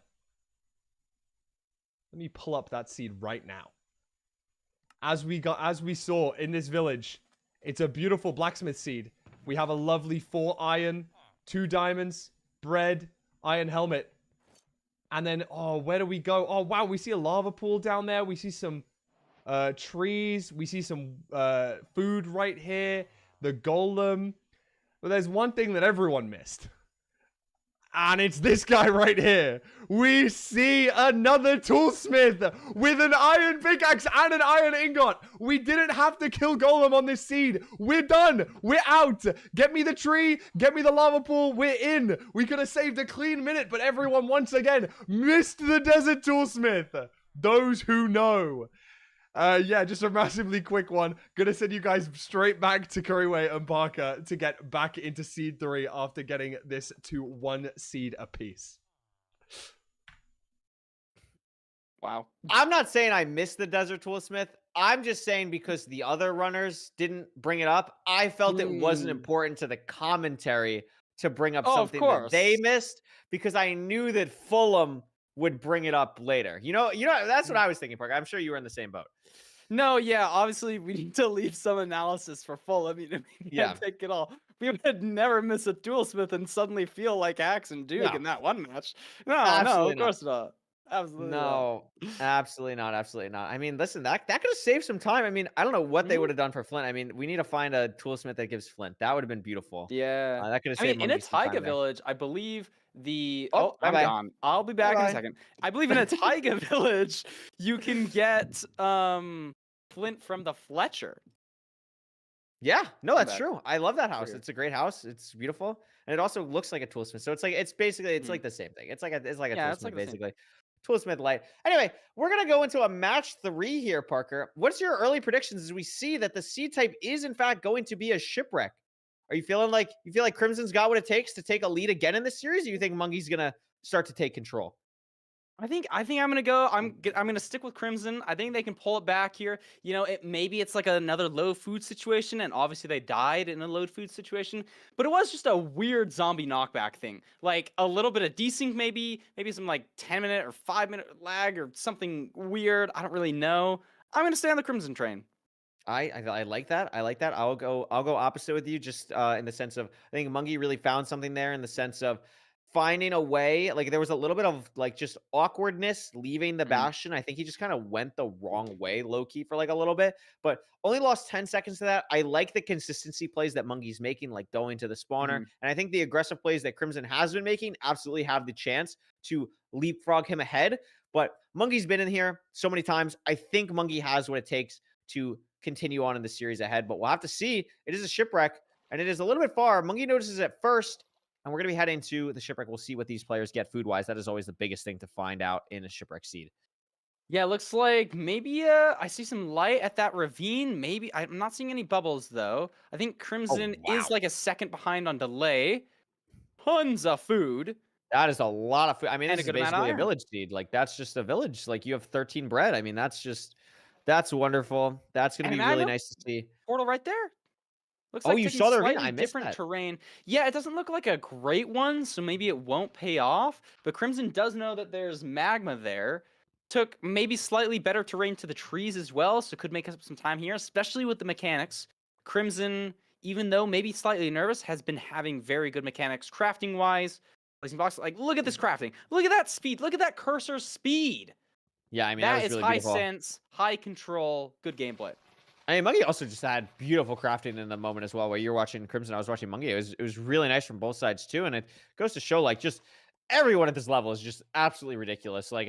Let me pull up that seed right now. As we saw in this village, it's a beautiful blacksmith seed. We have a lovely 4 iron, 2 diamonds, bread, iron helmet. And then, oh, where do we go? Oh, wow, we see a lava pool down there. We see some trees. We see some food right here. The golem. But there's one thing that everyone missed. And it's this guy right here. We see another toolsmith with an iron pickaxe and an iron ingot. We didn't have to kill Golem on this seed. We're done. We're out. Get me the tree. Get me the lava pool. We're in. We could have saved a clean minute, but everyone once again missed the desert toolsmith. Those who know. Yeah, just a massively quick one. Gonna send you guys straight back to Kuriwe and Parker to get back into Seed 3 after getting this to 1 seed apiece. Wow. I'm not saying I missed the Desert Toolsmith. I'm just saying because the other runners didn't bring it up, I felt it wasn't important to the commentary to bring up something that they missed because I knew that Fulham would bring it up later. You know, that's what I was thinking, Parker. I'm sure you were in the same boat. No, yeah, obviously we need to leave some analysis for full. I mean, we can't take it all. We would never miss a toolsmith and suddenly feel like Axe and Duke in that one match. No, of course not. Absolutely not. Absolutely not. Absolutely not. I mean, listen, that could have saved some time. I mean, I don't know what they would have done for Flint. I mean, we need to find a toolsmith that gives Flint. That would have been beautiful. Yeah. That could have saved in a Taiga village, I believe the... Oh, I'm gone. I'll be back in a second. I believe in a Taiga village, you can get Flint from the Fletcher. Yeah, no, that's true. I love that house. It's a great house. It's beautiful, and it also looks like a toolsmith. So it's like basically like the same thing. It's like a toolsmith basically. Toolsmith light. Anyway, we're gonna go into a match 3 here, Parker. What's your early predictions as we see that the seed type is in fact going to be a shipwreck? Are you feeling like Crimson's got what it takes to take a lead again in this series? Or you think Mongey's gonna start to take control? I think I'm gonna go. I'm gonna stick with Crimson. I think they can pull it back here. You know, maybe it's like another low food situation, and obviously they died in a low food situation. But it was just a weird zombie knockback thing, like a little bit of desync, maybe some like 10-minute or 5-minute lag or something weird. I don't really know. I'm gonna stay on the Crimson train. I like that. I like that. I'll go opposite with you, just in the sense of I think Mongey really found something there in the sense of finding a way. Like there was a little bit of like just awkwardness leaving the Bastion. I think he just kind of went the wrong way low key for like a little bit, but only lost 10 seconds to that. I like the consistency plays that Mongey's making, like going to the spawner. And I think the aggressive plays that Crimson has been making absolutely have the chance to leapfrog him ahead. But Mongey's been in here so many times. I think Mongey has what it takes to continue on in the series ahead, but we'll have to see. It is a shipwreck and it is a little bit far. Mongey notices it first. And we're going to be heading to the shipwreck. We'll see what these players get food-wise. That is always the biggest thing to find out in a shipwreck seed. Yeah, it looks like maybe I see some light at that ravine. Maybe I'm not seeing any bubbles, though. I think Crimson is like a second behind on delay. Tons of food. That is a lot of food. I mean, And this a is good amount of basically a iron. village seed. Like, that's just a village. Like, you have 13 bread. I mean, that's wonderful. That's gonna And a be really magma nice to see. portal right there. Looks Oh, like you taking saw the arena? slightly I missed different that. terrain. Yeah, it doesn't look like a great one, so maybe it won't pay off. But Crimson does know that there's magma there. Took maybe slightly better terrain to the trees as well, so could make up some time here, especially with the mechanics. Crimson, even though maybe slightly nervous, has been having very good mechanics crafting-wise. Placing blocks, like, look at this crafting. Look at that speed. Look at that cursor speed. Yeah, I mean, that That was is really high beautiful. sense, high control, good gameplay. I mean, Mongey also just had beautiful crafting in the moment as well. While you're watching Crimson, I was watching Mongey. It was really nice from both sides too, and it goes to show like just everyone at this level is just absolutely ridiculous. Like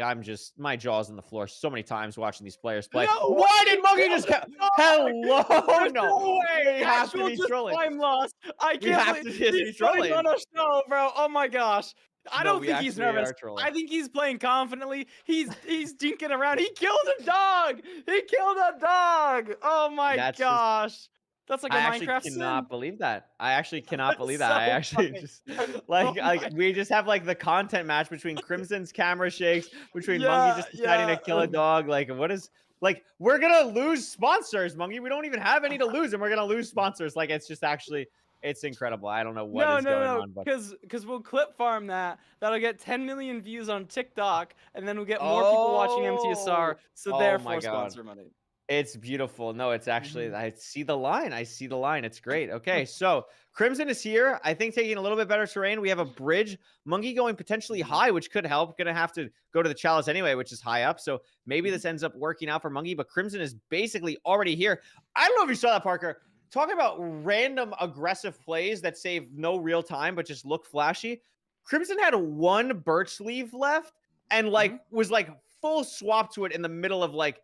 my jaw's on the floor so many times watching these players play. No Why way! did Mongey just? Hello, There's no, way! we have to Actual be just trolling. time loss. I We can't have believe to just be he's playing trolling. on a show, bro. Oh my gosh. I No, don't we think he's actually nervous. are trolling. I think he's playing confidently. He's dinking around. He killed a dog. He killed a dog. Oh my That's just gosh. That's like a I actually Minecraft cannot sim. believe that. I actually cannot believe That's that. I so actually funny. just Oh like my. we just have like the content match between Crimson's camera shakes, between Mongey Yeah, just deciding to yeah. kill a dog. Like, what is like we're gonna lose sponsors, Mongey. We don't even have any to lose, and we're gonna lose sponsors. Like, it's just actually it's incredible. I don't know what No, is no, going no, on, but because we'll clip farm that. That'll get 10 million views on TikTok, and then we'll get more people watching MTSR. oh, So oh my therefore, god. sponsor money. It's beautiful. No, it's actually, Mhm. I see the line. I see the line. It's great. Okay, so Crimson is here. I think taking a little bit better terrain. We have a bridge. Monkey going potentially Mhm. high, which could help. Gonna have to go to the chalice anyway, which is high up. So maybe Mhm. this ends up working out for Monkey, but Crimson is basically already here. I don't know if you saw that, Parker. Talking about random aggressive plays that save no real time, but just look flashy. Crimson had one birch leaf left and like Mhm. was like full swap to it in the middle of like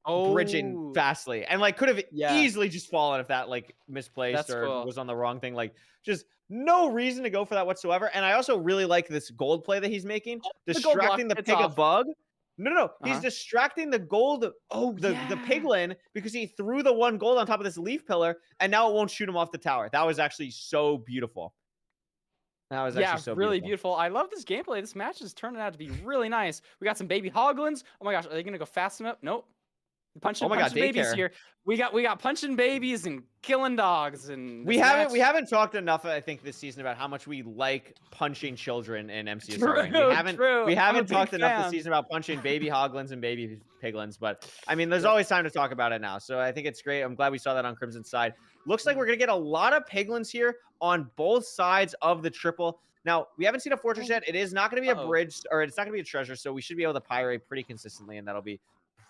bridging Oh, fastly and like could have yeah, easily just fallen if that like misplaced that's or cool. was on the wrong thing. Like just no reason to go for that whatsoever. And I also really like this gold play that he's making, Oh, the gold block, distracting the it's pig a off. bug. No, he's Uh-huh. distracting the gold, Oh, the yeah. piglin because he threw the one gold on top of this leaf pillar and now it won't shoot him off the tower. That was actually so beautiful. That was actually Yeah, so really beautiful. beautiful. I love this gameplay. This match is turning out to be really nice. We got some baby hoglins. Oh my gosh, are they gonna go fast enough? Nope. Oh my god, Punching babies daycare. here. We got punching babies and killing dogs and We this haven't match. we haven't talked enough, I think, this season about how much we like punching children in MCSR rank. We True, haven't true. we I'm a haven't big talked enough this fan. season about punching baby hoglins and baby piglins, but I mean, there's Yep. always time to talk about it now. So I think it's great. I'm glad we saw that on Crimson's side. Looks like we're gonna get a lot of piglins here on both sides of the triple. Now, we haven't seen a fortress yet. It is not going to be a Uh-oh. bridge, or it's not going to be a treasure, so we should be able to pyrate pretty consistently, and that'll be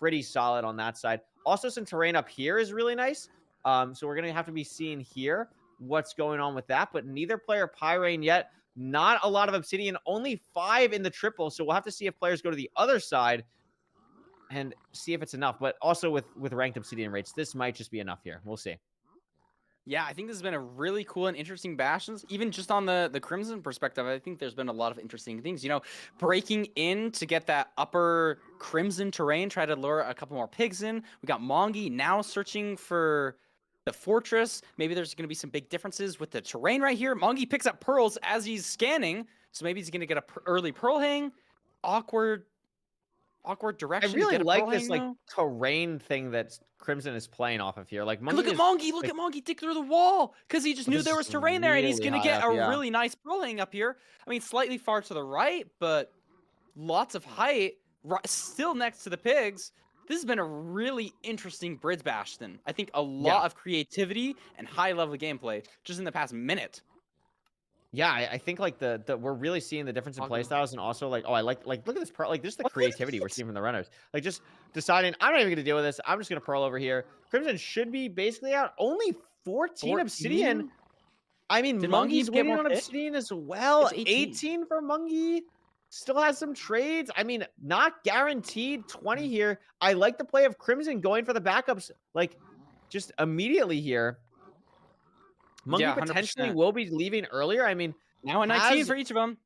pretty solid on that side. Also, some terrain up here is really nice. So we're going to have to be seeing here what's going on with that, but neither player pyrane yet. Not a lot of obsidian, only 5 in the triple, so we'll have to see if players go to the other side and see if it's enough. But also with ranked obsidian rates, this might just be enough here. We'll see. Yeah, I think this has been a really cool and interesting Bastions. Even just on the Crimson perspective, I think there's been a lot of interesting things. You know, breaking in to get that upper Crimson terrain, try to lure a couple more pigs in. We got Mongey now searching for the fortress. Maybe there's going to be some big differences with the terrain right here. Mongey picks up pearls as he's scanning, so maybe he's going to get a early pearl hang. Awkward I direction to really get a like pearl this hang, like though. terrain thing that Crimson is playing off of here. Like Look Monkey at is Mongey. Look like, at Mongey dig through the wall because he just but knew this there is was terrain there, and he's really gonna high get up, a yeah. really nice pearl hang up here. I mean, slightly far to the right, but lots of height. Still next to the pigs. This has been a really interesting bridge bastion. I think a lot of creativity and high level gameplay just in the past minute. Yeah, I think like the we're really seeing the difference in play styles, and also like I like look at this pearl, like just the creativity we're seeing from the runners, like just deciding I'm not even gonna deal with this. I'm just gonna pearl over here. Crimson should be basically out. Only 14 obsidian. I mean, Did Mongey Mungey's get waiting more on picks? obsidian as well. It's 18. 18 for Mungey. Still has some trades. I mean, not guaranteed 20 here. I like the play of Crimson going for the backups, like just immediately here. Monkey Yeah, potentially 100%. will be leaving earlier. I mean, Now a 19 for each of them.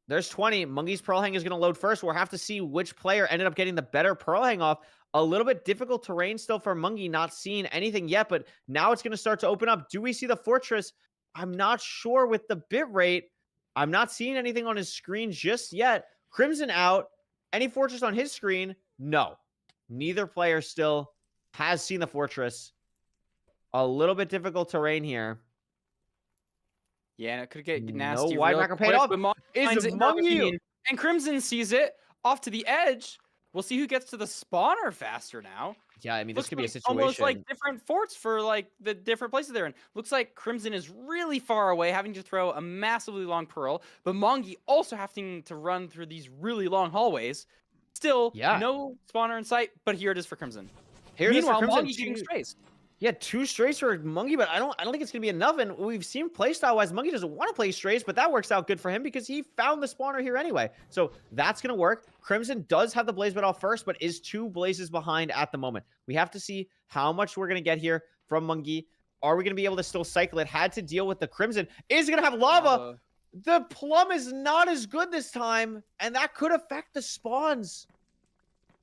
there's 20. Monkey's Pearl Hang is going to load first. We'll have to see which player ended up getting the better Pearl Hang off. A little bit difficult terrain still for Monkey, not seeing anything yet, but now it's going to start to open up. Do we see the fortress? I'm not sure with the bit rate. I'm not seeing anything on his screen just yet. Crimson out. Any fortress on his screen? No. Neither player still has seen the fortress. A little bit difficult terrain here. Yeah, and it could get No nasty wide real macro paid quick, off. but Mongey finds Is it in a Mongey? ravine, and Crimson sees it off to the edge. We'll see who gets to the spawner faster now. Yeah, I mean, this Looks could be a like situation. almost like different forts for like the different places they're in. Looks like Crimson is really far away, having to throw a massively long pearl, but Mongey also having to run through these really long hallways. Still, Yeah. no spawner in sight, but here it is for Crimson. Here it is for Meanwhile, Crimson. Mongey getting strays. Yeah, 2 strays for Mongey, but I don't think it's gonna be enough. And we've seen playstyle wise, Mongey doesn't want to play strays, but that works out good for him because he found the spawner here anyway. So that's gonna work. Crimson does have the blaze bed off first, but is 2 blazes behind at the moment. We have to see how much we're gonna get here from Mongey. Are we gonna be able to still cycle it? Had to deal with the Crimson. Is it gonna have lava? The plum is not as good this time, and that could affect the spawns.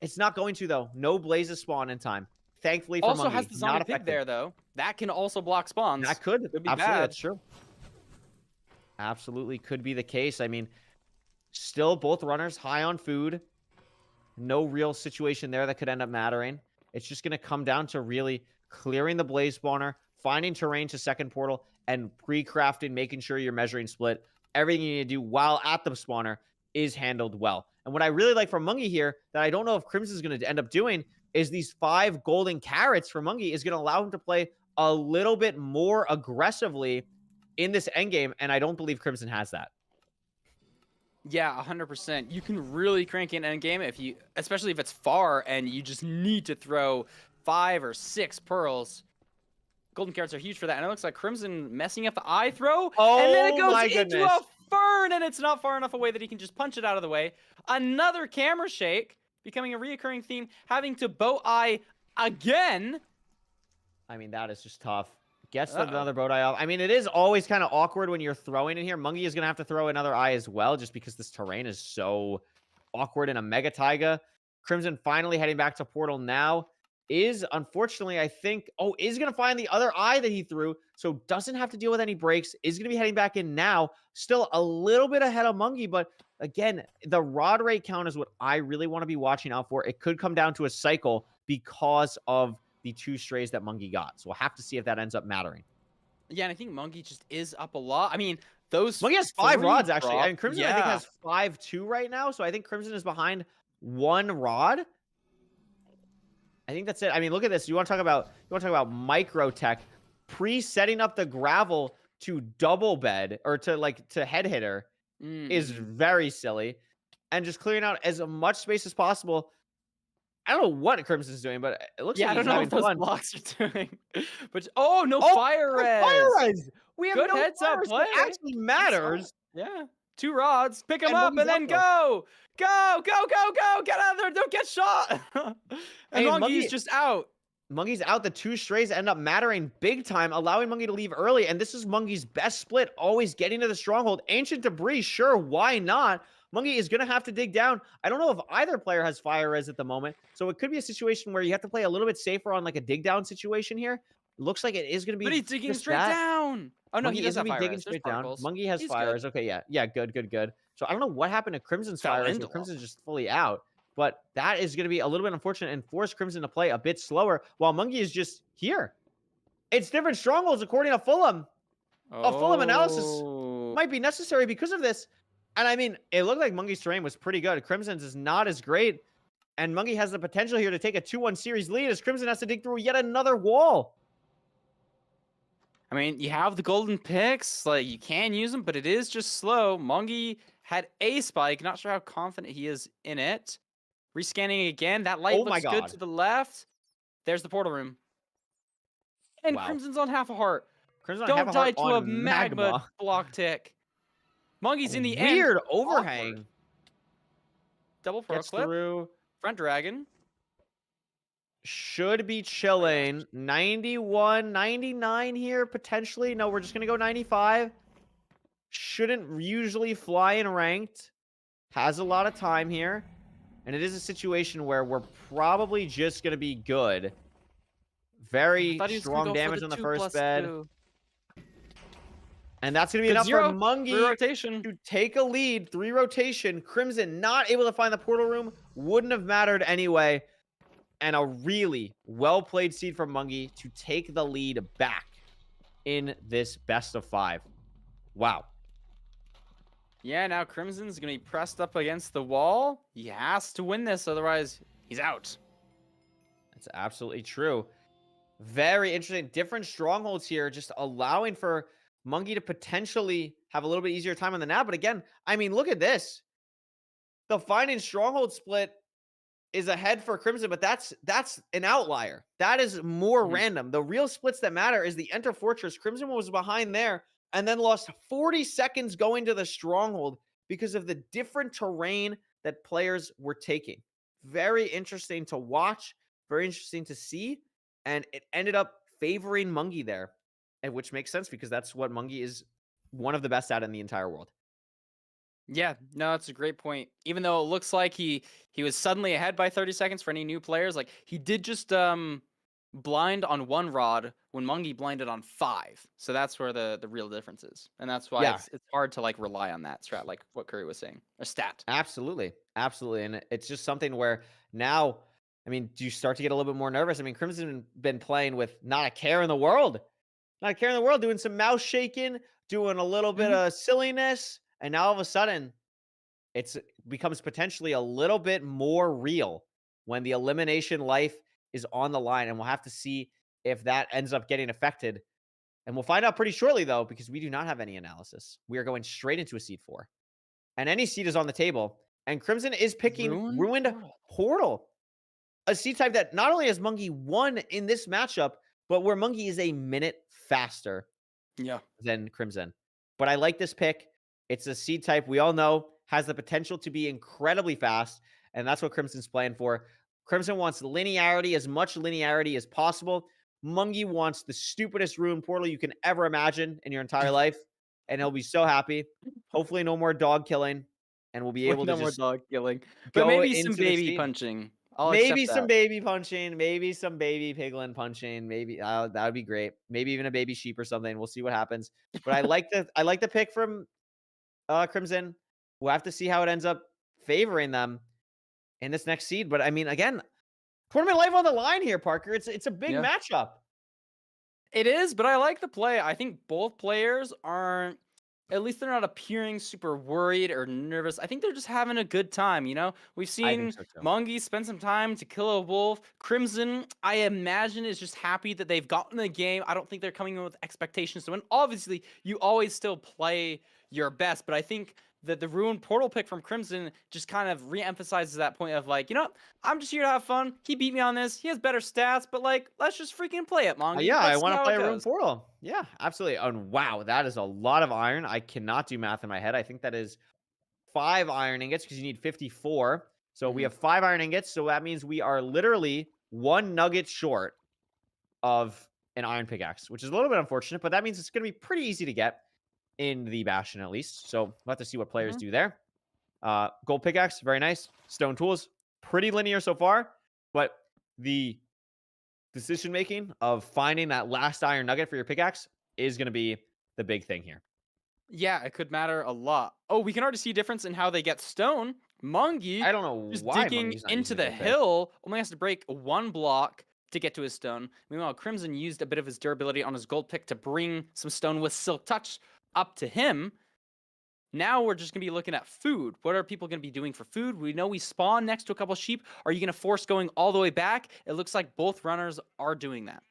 It's not going to though. No blazes spawn in time. Thankfully for Also Mongey, has the not zombie pig affected. there though. That can also block spawns. That could be absolutely, bad. that's true. Absolutely could be the case. I mean, still both runners high on food. No real situation there that could end up mattering. It's just going to come down to really clearing the blaze spawner, finding terrain to second portal, and pre-crafting, making sure your measuring split, everything you need to do while at the spawner is handled well. And what I really like from Mongey here, that I don't know if Crimson's going to end up doing, is these 5 golden carrots for Mongey is going to allow him to play a little bit more aggressively in this endgame, and I don't believe Crimson has that. Yeah, 100%. You can really crank in endgame if you, especially if it's far and you just need to throw 5 or 6 pearls. Golden carrots are huge for that, and it looks like Crimson messing up the eye throw, and then it Oh my goes into goodness. a fern, and it's not far enough away that he can just punch it out of the way. Another camera shake, becoming a reoccurring theme, having to bow eye again. I mean, that is just tough. Gets another boat eye off. I mean, it is always kind of awkward when you're throwing in here. Mongey is going to have to throw another eye as well, just because this terrain is so awkward in a mega taiga. Crimson finally heading back to portal now. Is, unfortunately, I think, is going to find the other eye that he threw, so doesn't have to deal with any breaks. Is going to be heading back in now. Still a little bit ahead of Mongey, but again, the rod rate count is what I really want to be watching out for. It could come down to a cycle because of the 2 strays that Mongey got. So we'll have to see if that ends up mattering. Yeah, and I think Mongey just is up a lot. I mean, those Mongey has 5 3 rods, actually. drop- And Crimson, I think, has 5-2 right now. So I think Crimson is behind 1 rod. I think that's it. I mean, look at this. You want to talk about micro tech, pre-setting up the gravel to double bed or to head hitter is very silly, and just clearing out as much space as possible. I don't know what Crimson's doing, but it looks like I he's don't know having what those fun. blocks are doing. But no fire res. Fire res. We have Good no heads up fire res, so play. it actually matters. Yeah. 2 rods. Pick them And up Mongey's and then out, go. Go. Get out of there. Don't get shot. And Hey, Mongey's Mongey- just out. Mongey's out. The 2 strays end up mattering big time, allowing Mongey to leave early. And this is Mongey's best split, always getting to the stronghold. Ancient debris, sure, why not? Mongey is going to have to dig down. I don't know if either player has fire res at the moment. So it could be a situation where you have to play a little bit safer on like a dig down situation here. Looks like it is going to be. But he's digging just straight that. down. Oh, no, Mongey he does is have gonna be fire digging res. There's straight down. particles. Mongey has He's fire good. res. Okay, yeah. Good. So I don't know what happened to Crimson's Fell fire res. into Crimson's just fully out. But that is going to be a little bit unfortunate and force Crimson to play a bit slower while Mongey is just here. It's different strongholds according to Fulham. A Fulham analysis might be necessary because of this. And I mean, it looked like Mongey's terrain was pretty good. Crimson's is not as great. And Mongey has the potential here to take a 2-1 series lead as Crimson has to dig through yet another wall. I mean, you have the golden picks. Like, you can use them, but it is just slow. Mongey had a spike. Not sure how confident he is in it. Rescanning again. That light Oh my looks good God. to the left. There's the portal room. And Wow. Crimson's on half a heart. Crimson on Don't half a die heart to on a magma block tick. Mongey's in the end. Weird Awkward. overhang. Double pearl Gets clip. through. Front dragon. Should be chilling. 91, 99 here, potentially. No, we're just going to go 95. Shouldn't usually fly in ranked. Has a lot of time here. And it is a situation where we're probably just going to be good. Very Thought he was gonna strong go for damage the on the 2 first plus bed. 2. And that's going to be Good enough for zero. Mongey Rotation. to take a lead. 3 rotation. Crimson not able to find the portal room. Wouldn't have mattered anyway. And a really well-played seed from Mongey to take the lead back in this best of 5. Wow. Yeah, now Crimson's going to be pressed up against the wall. He has to win this, otherwise he's out. That's absolutely true. Very interesting. Different strongholds here, just allowing for Mongey to potentially have a little bit easier time on the nap. But again, I mean, look at this. The finding stronghold split is ahead for Crimson, but that's an outlier. That is more random. The real splits that matter is the Enter Fortress. Crimson was behind there and then lost 40 seconds going to the stronghold because of the different terrain that players were taking. Very interesting to watch, very interesting to see, and it ended up favoring Mongey there, and which makes sense because that's what Mongey is one of the best at in the entire world. Yeah, no, that's a great point. Even though it looks like he was suddenly ahead by 30 seconds for any new players, like he did just blind on 1 rod when Mongey blinded on 5. So that's where the real difference is. And that's why it's hard to like rely on that strat, like what Curry was saying. A stat. Absolutely. Absolutely. And it's just something where now, I mean, do you start to get a little bit more nervous? I mean, Crimson been playing with not a care in the world. Not a care in the world, doing some mouse shaking, doing a little bit of silliness. And now all of a sudden, it becomes potentially a little bit more real when the elimination life is on the line. And we'll have to see if that ends up getting affected. And we'll find out pretty shortly, though, because we do not have any analysis. We are going straight into a seed 4. And any seed is on the table. And Crimson is picking Ruined Portal. A seed type that not only has Mongey won in this matchup, but where Mongey is a minute faster than Crimson. But I like this pick. It's a seed type we all know has the potential to be incredibly fast, and that's what Crimson's playing for. Crimson wants linearity, as much linearity as possible. Mongey wants the stupidest ruined portal you can ever imagine in your entire life, and he'll be so happy. Hopefully no more dog killing, and we'll be able to just dog killing. But maybe some baby punching. Maybe some baby punching, maybe some baby piglin punching, maybe that would be great. Maybe even a baby sheep or something. We'll see what happens. But I like the pick from Crimson. We'll have to see how it ends up favoring them in this next seed. But I mean, again, tournament life on the line here, Parker. It's a big matchup. It is, but I like the play. I think both players aren't, at least they're not appearing super worried or nervous. I think they're just having a good time, you know? We've seen Mongey spend some time to kill a wolf. Crimson, I imagine, is just happy that they've gotten the game. I don't think they're coming in with expectations to win. Obviously, you always still play your best, but I think that the Ruined Portal pick from Crimson just kind of re-emphasizes that point of like, you know, I'm just here to have fun. He beat me on this. He has better stats, but like, let's just freaking play it, Mongey. Yeah, I want to play Ruined Portal. Yeah, absolutely. And wow, that is a lot of iron. I cannot do math in my head. I think that is 5 iron ingots because you need 54. So we have 5 iron ingots. So that means we are literally 1 nugget short of an iron pickaxe, which is a little bit unfortunate, but that means it's going to be pretty easy to get in the Bastion at least. So we'll have to see what players do there. Gold pickaxe, very nice. Stone tools, pretty linear so far, but the decision making of finding that last iron nugget for your pickaxe is going to be the big thing here. Yeah, it could matter a lot. Oh, we can already see a difference in how they get stone. Mongey, I don't know just why digging into the hill, only has to break 1 block to get to his stone. Meanwhile, Crimson used a bit of his durability on his gold pick to bring some stone with Silk Touch up to him. Now we're just going to be looking at food. What are people going to be doing for food? We know we spawn next to a couple sheep. Are you going to force going all the way back? It looks like both runners are doing that.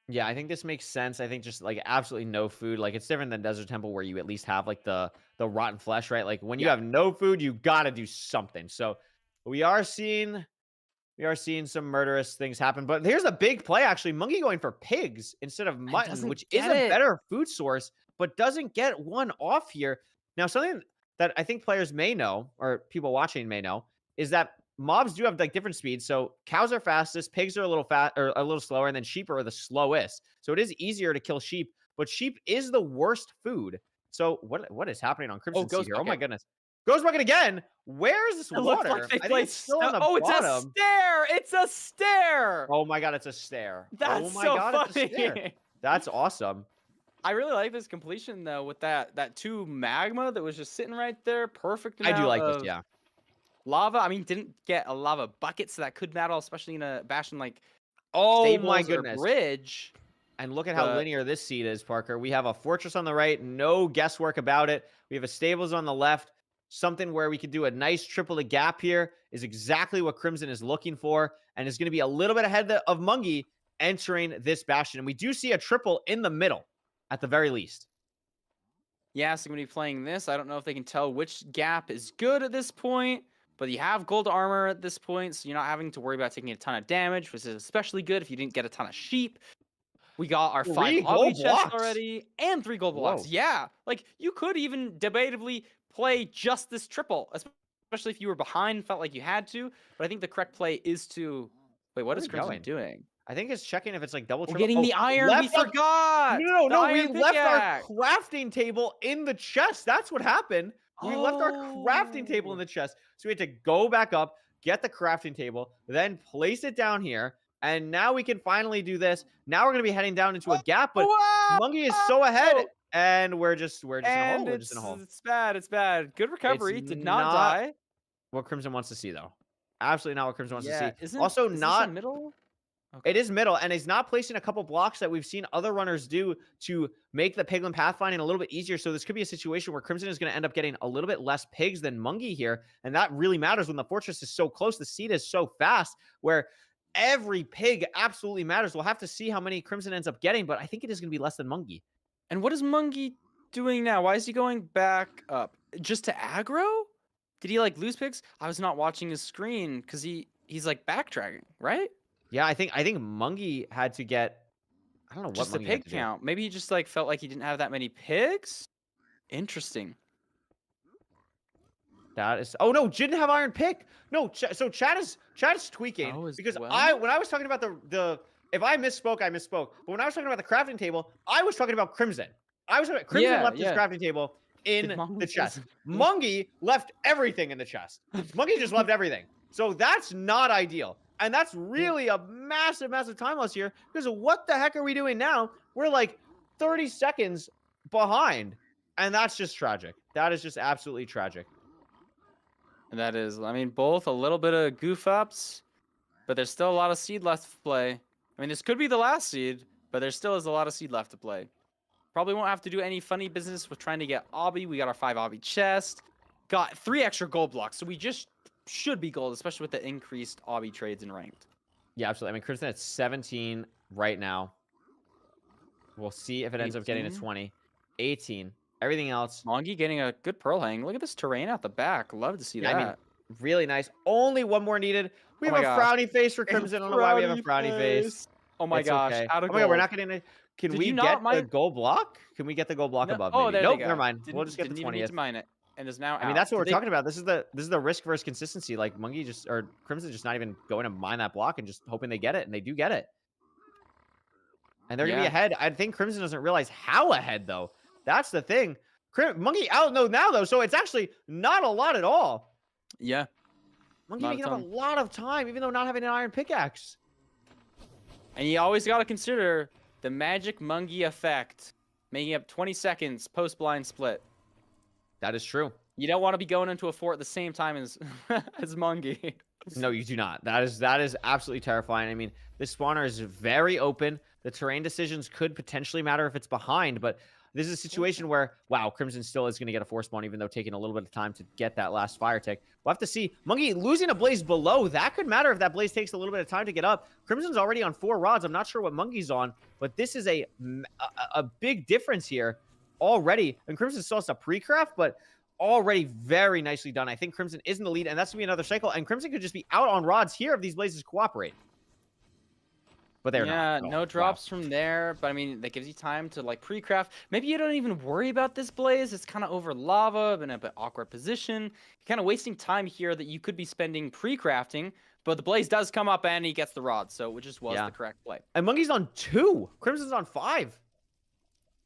Yeah, I think this makes sense. I think just like absolutely no food. Like it's different than Desert Temple where you at least have like the rotten flesh, right? Like when you have no food, you got to do something. So we are seeing some murderous things happen. But here's a big play actually. Mongey going for pigs instead of mutton, which is a better food source, but doesn't get one off here. Now, something that I think players may know, or people watching may know, is that mobs do have like different speeds. So cows are fastest, pigs are a little or a little slower, and then sheep are the slowest. So it is easier to kill sheep, but sheep is the worst food. So what is happening on Crimson Sea here? Oh my goodness. Ghost Bucket again. Where is this water? Like I think it's still on the bottom. It's a stair. It's a stair. Oh my god, it's a stair. That's oh my so god, funny. It's a stair. That's awesome. I really like this completion though with that 2 magma that was just sitting right there. Perfect I do amount like this, of yeah. lava. I mean, didn't get a lava bucket, so that could matter, especially in a Bastion like Oh my stables or goodness. bridge. And look at how But linear this seed is, Parker. We have a fortress on the right, no guesswork about it. We have a stables on the left. Something where we could do a nice triple the gap here is exactly what Crimson is looking for, and is going to be a little bit ahead of Mongey entering this Bastion. And we do see a triple in the middle, at the very least. yeah, so I'm gonna be playing this. I don't know if they can tell which gap is good at this point, but you have gold armor at this point, so you're not having to worry about taking a ton of damage, which is especially good if you didn't get a ton of sheep. We got our 5 3 obby gold chests blocks. already and 3 gold blocks. Whoa. Yeah, like you could even debatably play just this triple, especially if you were behind and felt like you had to. But I think the correct play is to wait. What Where is are we Crimson going? doing? I think it's checking if it's like double We're triple. getting the iron. We left up- forgot. No, The we iron left our pickaxe. crafting table in the chest. That's what happened. We left our crafting table in Oh. the chest. So we had to go back up, get the crafting table, then place it down here. And now we can finally do this. Now we're going to be heading down into a gap, but Wow! Mongey is so ahead. And we're just in a hole. And We're just in a hole. it's bad. It's bad. Good recovery. It's Did not not die. what Crimson wants to see, though. Absolutely not what Crimson wants to see. Isn't Also, is this a not middle. It is middle, and he's not placing a couple blocks that we've seen other runners do to make the piglin pathfinding a little bit easier. So this could be a situation where Crimson is going to end up getting a little bit less pigs than Mongey here, and that really matters when the fortress is so close. The seed is so fast, where every pig absolutely matters. We'll have to see how many Crimson ends up getting, but I think it is going to be less than Mongey. And what is Mongey doing now? Why is he going back up? Just to aggro? Did he like lose pigs? I was not watching his screen because he's like backtracking, right? Yeah, I think Mongey had to get. I don't know what Just the Mongey had pig to do. count. Maybe he just like felt like he didn't have that many pigs. Interesting. That is. Oh no, didn't have iron pick. No, so Chad is tweaking Oh, as because well? when I was talking about the if I misspoke, I misspoke. But when I was talking about the crafting table, I was talking about Crimson. I was talking about Crimson Yeah, left his yeah. crafting table in Did the Mongey chest. just- Mongey left everything in the chest. Mongey just left everything. So that's not ideal. And that's really a massive, massive time loss here because what the heck are we doing now? We're like 30 seconds behind. And that's just tragic. That is just absolutely tragic. And that is, I mean, both a little bit of goof ups, but there's still a lot of seed left to play. I mean, this could be the last seed, but there still is a lot of seed left to play. Probably won't have to do any funny business with trying to get obby. We got our 5 obby chest. Got 3 extra gold blocks, so we just should be gold, especially with the increased obby trades and ranked. Yeah, absolutely. I mean, Crimson at 17 right now. We'll see if it ends up getting to 18. 20. 18. Everything else, Mongey getting a good pearl hang. Look at this terrain out the back. Love to see yeah, that. I mean, really nice. Only one more needed. We Oh have my a gosh. frowny face for Crimson. I don't know why we have a frowny face. Oh my It's gosh. okay. Out Oh of my God, we're gold. not getting it. Can Did we you not get the mine- gold block? Can we get the gold block No- above? Oh, Maybe? there Nope, they go. never mind. We'll Didn't- just get the didn't even need 20th. to mine it, and is now I mean, out. that's what we're Did they- talking about. This is the risk versus consistency. Like Mongey or Crimson just not even going to mine that block and just hoping they get it, and they do get it. And they're gonna be Yeah. ahead. I think Crimson doesn't realize how ahead though. That's the thing. Mongey out now though, so it's actually not a lot at all. Yeah. Mongey Not a making up a ton. lot of time, even though not having an iron pickaxe. And you always got to consider the magic Mongey effect, making up 20 seconds post blind split. That is true. You don't want to be going into a fort at the same time as as Mongey. No, you do not. That is absolutely terrifying. I mean, this spawner is very open. The terrain decisions could potentially matter if it's behind, but this is a situation where, wow, Crimson still is going to get a 4 spawn, even though taking a little bit of time to get that last fire tick. We'll have to see. Mongey losing a blaze below. That could matter if that blaze takes a little bit of time to get up. Crimson's already on 4 rods. I'm not sure what Mongey's on, but this is a big difference here already. And Crimson still has a pre-craft, but already very nicely done. I think Crimson is in the lead, and that's going to be another cycle. And Crimson could just be out on rods here if these blazes cooperate. But they're yeah, not. Oh, no wow. drops from there, but I mean, that gives you time to like pre-craft. Maybe you don't even worry about this blaze. It's kind of over lava, in a bit awkward position. You're kind of wasting time here that you could be spending pre-crafting, but the blaze does come up and he gets the rod, so it just was Yeah. the correct play. And Mongey's on 2. Crimson's on 5.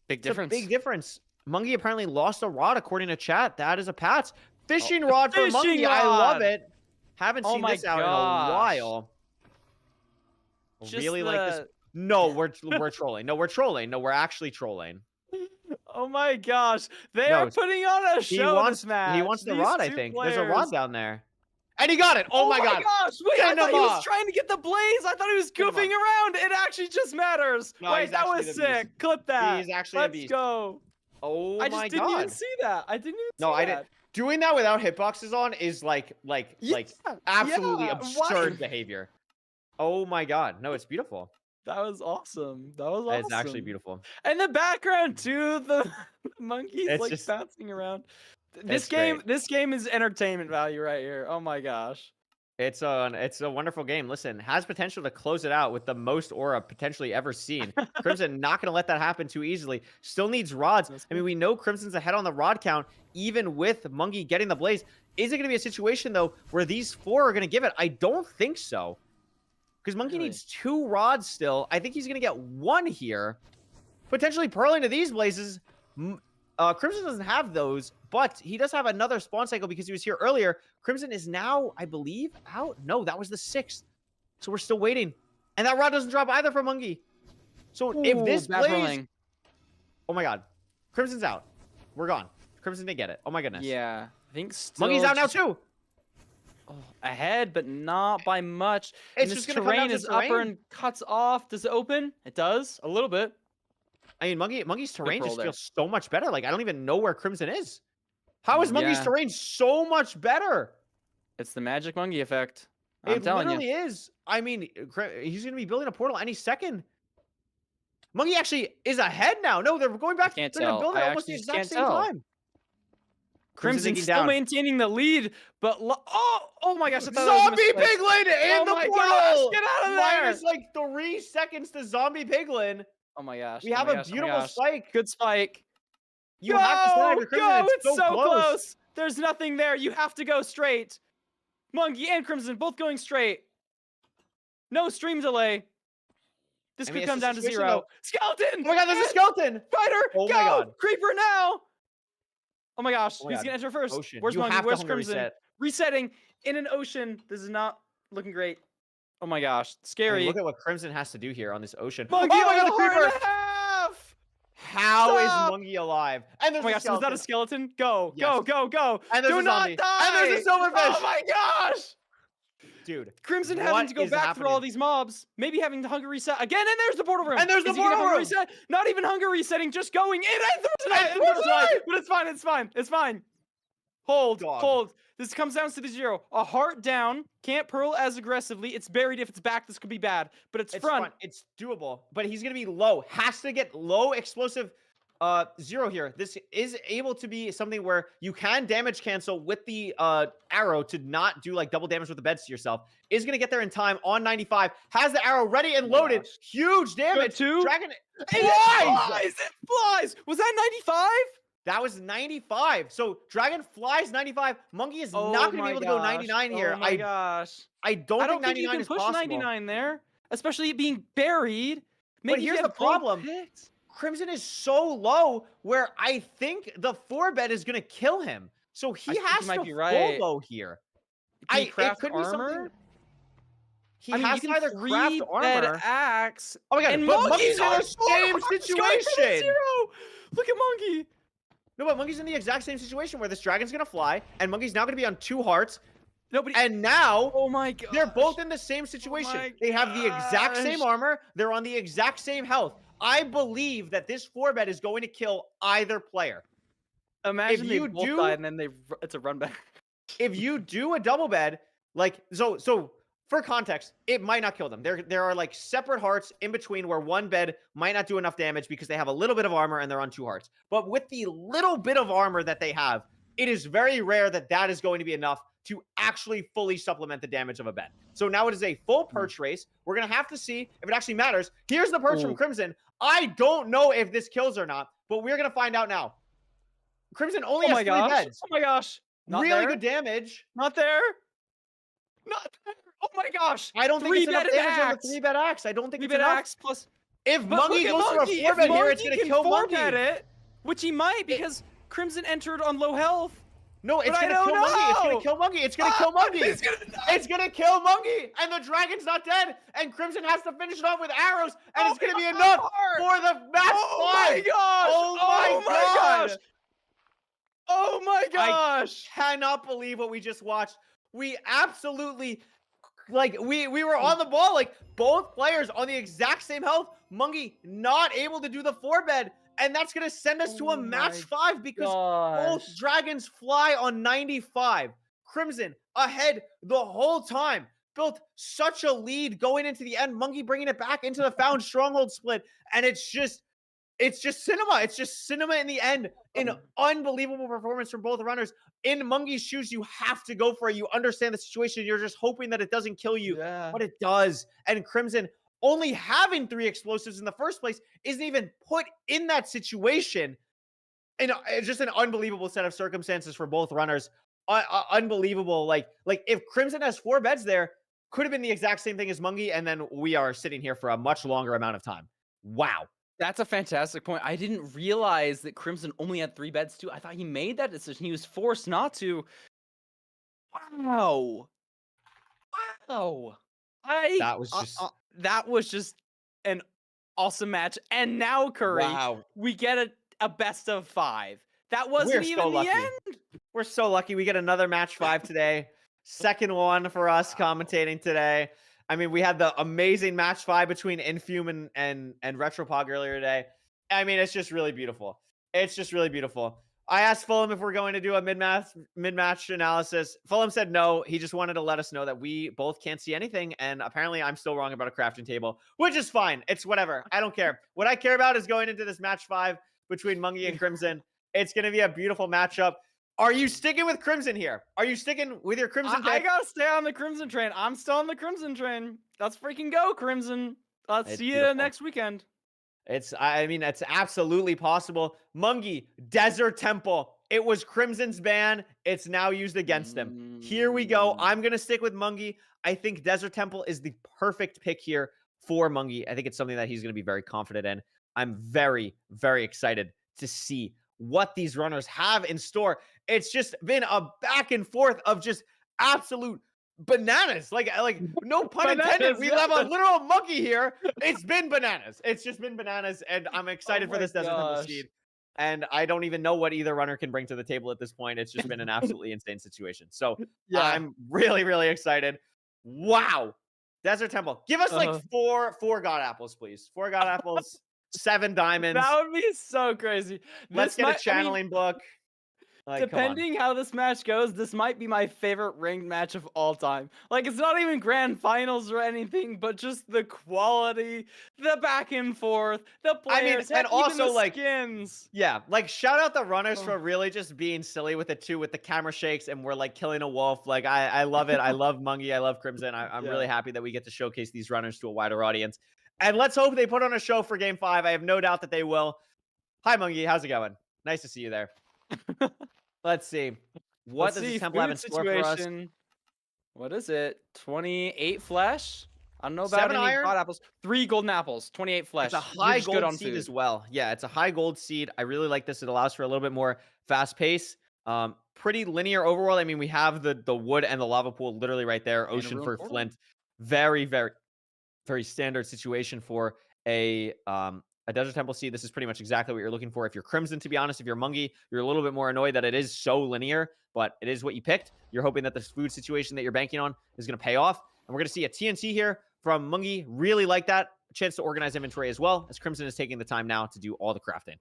Big It's difference. a big difference. Mongey apparently lost a rod according to chat. That is a Pats. Fishing rod for fishing Mongey. I love rod! it. Haven't Oh seen my this out in a gosh. while. Just Really like this. No, we're trolling. No, we're trolling. No, we're actually trolling. Oh my gosh, they No, are putting on a He show wants this match. he wants the These rod, I two think. There's a rod players. down there. And he got it. Oh my god. gosh! Wait, I thought he was Cinema. trying to get the blaze. I thought he was Cinema. goofing around. It actually just matters. No, Wait, he's that actually was the beast. sick. Clip that. He's actually a Let's beast. go. Oh I my just didn't god. even see that. I didn't even No, see I that. didn't. Doing that without hitboxes on is like Yeah, absolutely yeah, absurd why- behavior. Oh my god. No, it's beautiful. That was awesome. That was awesome. It's actually beautiful. And the background too, the monkeys It's like just- bouncing around. It's great. This game is entertainment value right here. Oh my gosh. It's a wonderful game. Listen, has potential to close it out with the most aura potentially ever seen. Crimson not going to let that happen too easily. Still needs rods. I mean, we know Crimson's ahead on the rod count, even with Mongey getting the blaze. Is it going to be a situation, though, where these 4 are going to give it? I don't think so. Because Mongey Really? needs 2 rods still. I think he's going to get 1 here. Potentially pearling to these blazes. Crimson doesn't have those, but he does have another spawn cycle because he was here earlier. Crimson is now, I believe, out. No, that was the 6th. So we're still waiting. And that rod doesn't drop either from Mongey. So if this bad blaze... rolling. Oh my god. Crimson's out. We're gone. Crimson didn't get it. Oh my goodness. Yeah, I think still Mongey's out now just- too. Oh, ahead, but not by much. It's And this just gonna come down terrain to is upper terrain. and cuts off. Does it open? It does a little bit. I mean, Mongey's terrain roll just there. feels so much better. Like, I don't even know where Crimson is. How is Mongey's Yeah. terrain so much better? It's the magic monkey effect. I'm It telling literally you. is. I mean, he's going to be building a portal any second. Mongey actually is ahead now. No, they're going back. can't They're going tell. to build it I almost the actually just exact can't same tell. time. Crimson's digging still down. maintaining the lead, but oh my gosh! I thought that was a Zombie mistake. Piglin in Oh the my portal. gosh, get out of there! Minus like 3 seconds to Zombie Piglin. Oh my gosh! We oh have my a gosh, oh my beautiful gosh. spike. Good spike. You go, have to snipe the Crimson. go! It's so close. There's nothing there. You have to go straight. Monkey and Crimson both going straight. No stream delay. This I could mean, come it's a down to situation, 0. though. Skeleton! Oh my god, there's a And skeleton. Spider! Oh go! my God. Creeper now! Oh my gosh, Oh my he's God. gonna enter first. Ocean. Where's You Monkey? have to Where's hunger Crimson? reset. Resetting in an ocean. This is not looking great. Oh my gosh, I scary. mean, look at what Crimson has to do here on this ocean. Monkey oh my god, on the a heart creeper! and a half! How is Stop! Mongey alive? And Oh there's my a gosh, was that a skeleton. skeleton? Go, Yes. go, go, go! And there's Do a not zombie. die! And there's a silverfish. Oh my gosh! Dude. Crimson What having to go is back through all happening? these mobs. Maybe having to hunger reset again, and there's the portal room. And there's the Is he gonna portal hunger room. reset? Not even hunger resetting, just going in and through tonight. And through tonight. But it's fine, it's fine, it's fine. Hold, Dog. hold. This comes down to the 0. A heart down. Can't pearl as aggressively. It's buried. If it's back, this could be bad. But it's front. It's doable. But he's gonna be low. Has to get low explosive 0 here. This is able to be something where you can damage cancel with the arrow to not do like double damage with the beds to yourself. Is gonna get there in time on 95. Has the arrow ready and Oh my loaded. gosh. Huge damage. two. Dragon It flies! It flies! Was that 95? That was 95. So Dragon flies 95. Monkey is Oh not gonna my be able to go gosh. 99 here. Oh my gosh. I don't I think don't think you 99 can is push possible. 99 there, especially it being buried. Maybe if you here's had the gold problem. picked. Crimson is so low where I think the 4-bed is going to kill him. So he I think has you might to be right. FOMO here. Can you It craft could be armor? something. He I mean, has you to can either craft 3-bed armor. axe. Oh my god, and but Monkey's Monkey's in on the same Heart's going for the situation. 0. Look at Monkey. No, but Monkey's in the exact same situation where this dragon's going to fly, and Monkey's now going to be on 2 hearts. Nobody. And now Oh my god. they're both in the same situation. my They have the exact same gosh. armor. They're on the exact same health. I believe that this 4-bed is going to kill either player. Imagine if they you both do- die and then it's a run back. If you do a double bed, like so for context, it might not kill them. There are like separate hearts in between where one bed might not do enough damage because they have a little bit of armor and they're on 2 hearts. But with the little bit of armor that they have, it is very rare that that is going to be enough to actually fully supplement the damage of a bed. So now it is a full perch race. We're going to have to see if it actually matters. Here's the perch from Ooh. Crimson. I don't know if this kills or not, but we're going to find out now. Crimson only Oh has my 3 gosh. beds. Oh my gosh. Not Really there. good damage. Not there. Not there. Oh my gosh. I don't think it's enough 3-bedded damage on axe. the 3-bed axe. I don't think it's 3-bed enough. axe plus. If But Mongey look at goes Monkey. for a 4-bed If here, it's Monkey going to can kill 4-bed Monkey. it, which he might because Crimson entered on low health. No, it's But I gonna don't kill Mongey. It's gonna know. kill Mongey. It's gonna kill Mongey. He's gonna die. It's gonna kill Mongey, and the dragon's not dead. And Crimson has to finish it off with arrows, and it's gonna be enough for the match Oh 5. my gosh! Oh my God. gosh! Oh my I gosh! cannot believe what we just watched. We absolutely, like, we were on the ball. Like, both players on the exact same health. Mongey not able to do the 4-bed. And that's going to send us to a match 5 because both dragons fly on 95. Crimson ahead the whole time. Built such a lead going into the end. Mongey bringing it back into the found stronghold split. And it's just cinema. It's just cinema in the end. An unbelievable performance from both runners. In Mongey's shoes, you have to go for it. You understand the situation. You're just hoping that it doesn't kill you. Yeah. But it does. And Crimson, only having 3 explosives in the first place, isn't even put in that situation. And it's just an unbelievable set of circumstances for both runners. Unbelievable. Like if Crimson has 4 beds there, could have been the exact same thing as Mongey, and then we are sitting here for a much longer amount of time. Wow. That's a fantastic point. I didn't realize that Crimson only had 3 beds too. I thought he made that decision. He was forced not to. Wow. Wow. That was just an awesome match. And now, Curry, we get a best of 5. That wasn't even the end. We're so lucky. We get another match 5 today. Second one for us commentating today. I mean, we had the amazing match 5 between Infume and Retropog earlier today. I mean, it's just really beautiful. It's just really beautiful. I asked Fulham if we're going to do a mid-match analysis. Fulham said no. He just wanted to let us know that we both can't see anything, and apparently I'm still wrong about a crafting table, which is fine. It's whatever. I don't care. What I care about is going into this match 5 between Mongey and Crimson. It's going to be a beautiful matchup. Are you sticking with Crimson here? Are you sticking with your Crimson pick? I gotta stay on the Crimson train. I'm still on the Crimson train. Let's freaking go, Crimson. Let's see you next weekend. I mean, it's absolutely possible. Mongey, Desert Temple. It was Crimson's ban. It's now used against them. Here we go. I'm going to stick with Mongey. I think Desert Temple is the perfect pick here for Mongey. I think it's something that he's going to be very confident in. I'm very, very excited to see what these runners have in store. It's just been a back and forth of just absolute bananas. Like no pun intended. We have a literal monkey here. It's been bananas. It's just been bananas, and I'm excited for this Desert Temple seed. And I don't even know what either runner can bring to the table at this point. It's just been an absolutely insane situation. So yeah, I'm really, really excited. Wow. Desert Temple. Give us like four God apples, please. 4 God apples, 7 diamonds. That would be so crazy. Let's get a channeling book. Like, depending how this match goes, this might be my favorite ranked match of all time. Like, it's not even grand finals or anything, but just the quality, the back and forth, the players, and also the skins. Yeah, like shout out the runners for really just being silly with it too, with the camera shakes, and we're like killing a wolf. Like I love it. I love Mongey. I love Crimson. I'm really happy that we get to showcase these runners to a wider audience. And let's hope they put on a show for Game 5. I have no doubt that they will. Hi, Mongey. How's it going? Nice to see you there. Let's see. What does this temple have in store for us? What is it? 28 flesh? I don't know about 7 any iron? God apples. 3 golden apples. 28 flesh. It's a high gold seed as well. Yeah, it's a high gold seed. I really like this. It allows for a little bit more fast pace. Pretty linear overall. I mean, we have the wood and the lava pool literally right there. Ocean for Flint. Very, very, very standard situation for a Desert Temple seed. This is pretty much exactly what you're looking for. If you're Crimson, to be honest, if you're Mongey, you're a little bit more annoyed that it is so linear, but it is what you picked. You're hoping that this food situation that you're banking on is going to pay off. And we're going to see a TNT here from Mongey. Really like that. A chance to organize inventory as well, as Crimson is taking the time now to do all the crafting.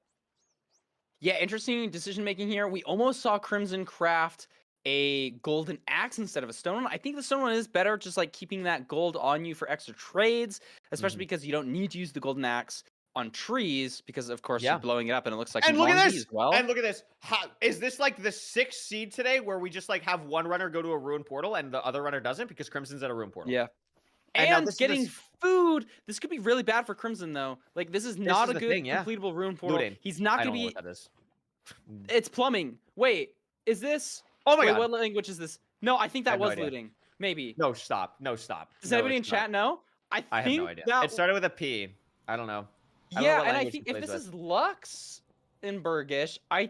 Yeah, interesting decision-making here. We almost saw Crimson craft a golden axe instead of a stone one. I think the stone one is better, just like keeping that gold on you for extra trades, especially because you don't need to use the golden axe on trees because of course you're blowing it up and it looks like and look at this as well. And look at this. Is this like the 6th seed today where we just like have one runner go to a ruined portal and the other runner doesn't because Crimson's at a ruined portal? Yeah. And getting food. This could be really bad for Crimson though. Like this is not a good completable ruined portal. Looting. He's not going to be. What that is. It's plumbing. Wait, is this? Oh my God. What language is this? No, I think that was looting. Maybe. No, stop. No, stop. Does anybody in chat know? I have no idea. It started with a P. I don't know. Yeah, and I think if this is Lux in Burgish, I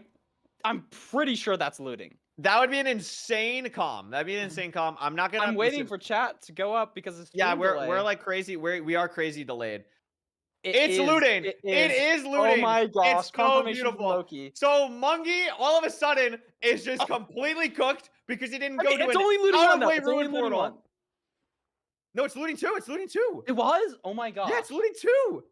I'm pretty sure that's looting. That would be an insane calm. That'd be an insane calm. I'm not gonna. I'm waiting listen, for chat to go up because it's Yeah, stream we're delay. like crazy. We are crazy delayed. It It's is- looting. It It is. is Oh looting. my gosh! It's so Confirmation from beautiful. Loki. So Mongey, all of a sudden, is just completely cooked because he didn't I go mean, to it's an only looting one though. out-of-way It's only ruin looting portal. one. No, it's looting two. It's looting two. It was? Oh my gosh. Yeah, it's looting two.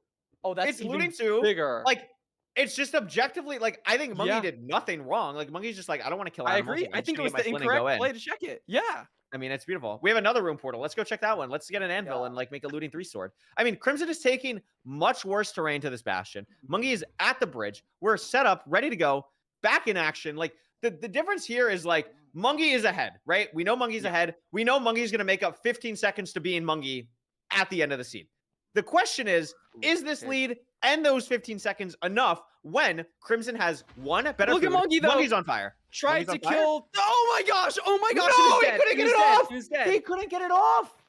Oh, that's It's even looting two. bigger. Like, it's just objectively, like, I think Mongey Yeah. did nothing wrong. Like, Mongey's just like, I don't want to kill I animals. agree. I'm I just think it gonna was get my the flint and go incorrect in. play to check it. Yeah. I mean, it's beautiful. We have another room portal. Let's go check that one. Let's get an anvil Yeah. and like make a looting 3 sword. I mean, Crimson is taking much worse terrain to this bastion. Mongey is at the bridge. We're set up, ready to go, back in action. Like the difference here is like Mongey is ahead, right? We know Mongey's ahead. We know Mongey's going to make up 15 seconds to be in Mongey at the end of the seed. The question is this lead and those 15 seconds enough when Crimson has one better Look at food? Mongey, though. Mongey's on fire. Tried Mongey's on to fire? kill. Oh my gosh! Oh my gosh! No, he was he dead. couldn't get was it dead. off. He was dead. He couldn't get it off.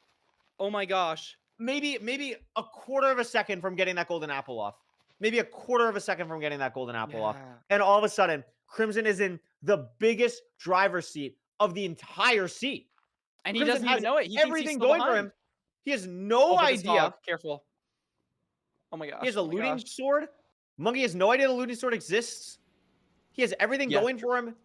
Oh my gosh! Maybe a quarter of a second from getting that golden apple off. Maybe a quarter of a second from getting that golden apple off. Yeah. And all of a sudden, Crimson is in the biggest driver's seat of the entire seat. And he Crimson doesn't has even know it. He thinks he's everything still going for behind. him. He has no Oh, but this idea. hog, careful. Oh my gosh! He has a oh my looting gosh. sword. Mongey has no idea the looting sword exists. He has everything Yeah. going for him.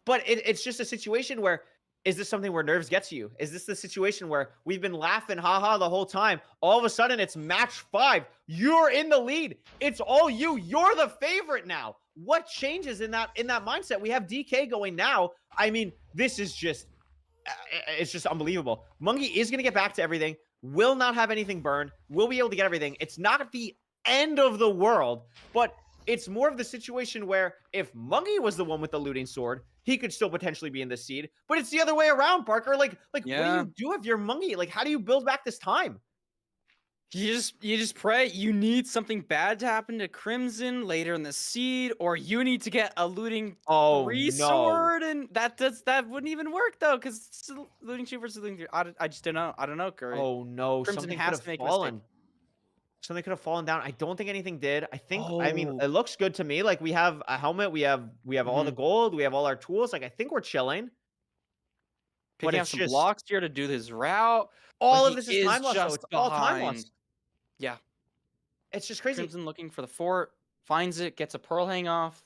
But it's just a situation where, is this something where nerves get to you? Is this the situation where we've been laughing haha the whole time? All of a sudden, it's match 5. You're in the lead. It's all you. You're the favorite now. What changes in that mindset? We have DK going now. I mean, this is just, it's just unbelievable. Mongey is going to get back to everything. Will not have anything burned. Will be able to get everything. It's not the end of the world, but it's more of the situation where if Mongey was the one with the looting sword, he could still potentially be in the seed. But it's the other way around, Parker. Like what do you do if you're Mongey? Like, how do you build back this time? You just pray. You need something bad to happen to Crimson later in the seed, or you need to get a looting Oh, 3 no. sword, and that wouldn't even work though, because it's looting 2 versus looting 3. I just don't know. I don't know, Curry. Oh no, Crimson something has could to have make a fallen. mistake. Something could have fallen down. I don't think anything did. I think I mean Oh. it looks good to me. Like we have a helmet, we have all the gold, we have all our tools. Like I think we're chilling. Picking up it's some just- blocks here to do his route. All but of he this is time lost. So just it's all time behind. lost. Yeah. It's just crazy. Crimson looking for the fort, finds it, gets a pearl hang off.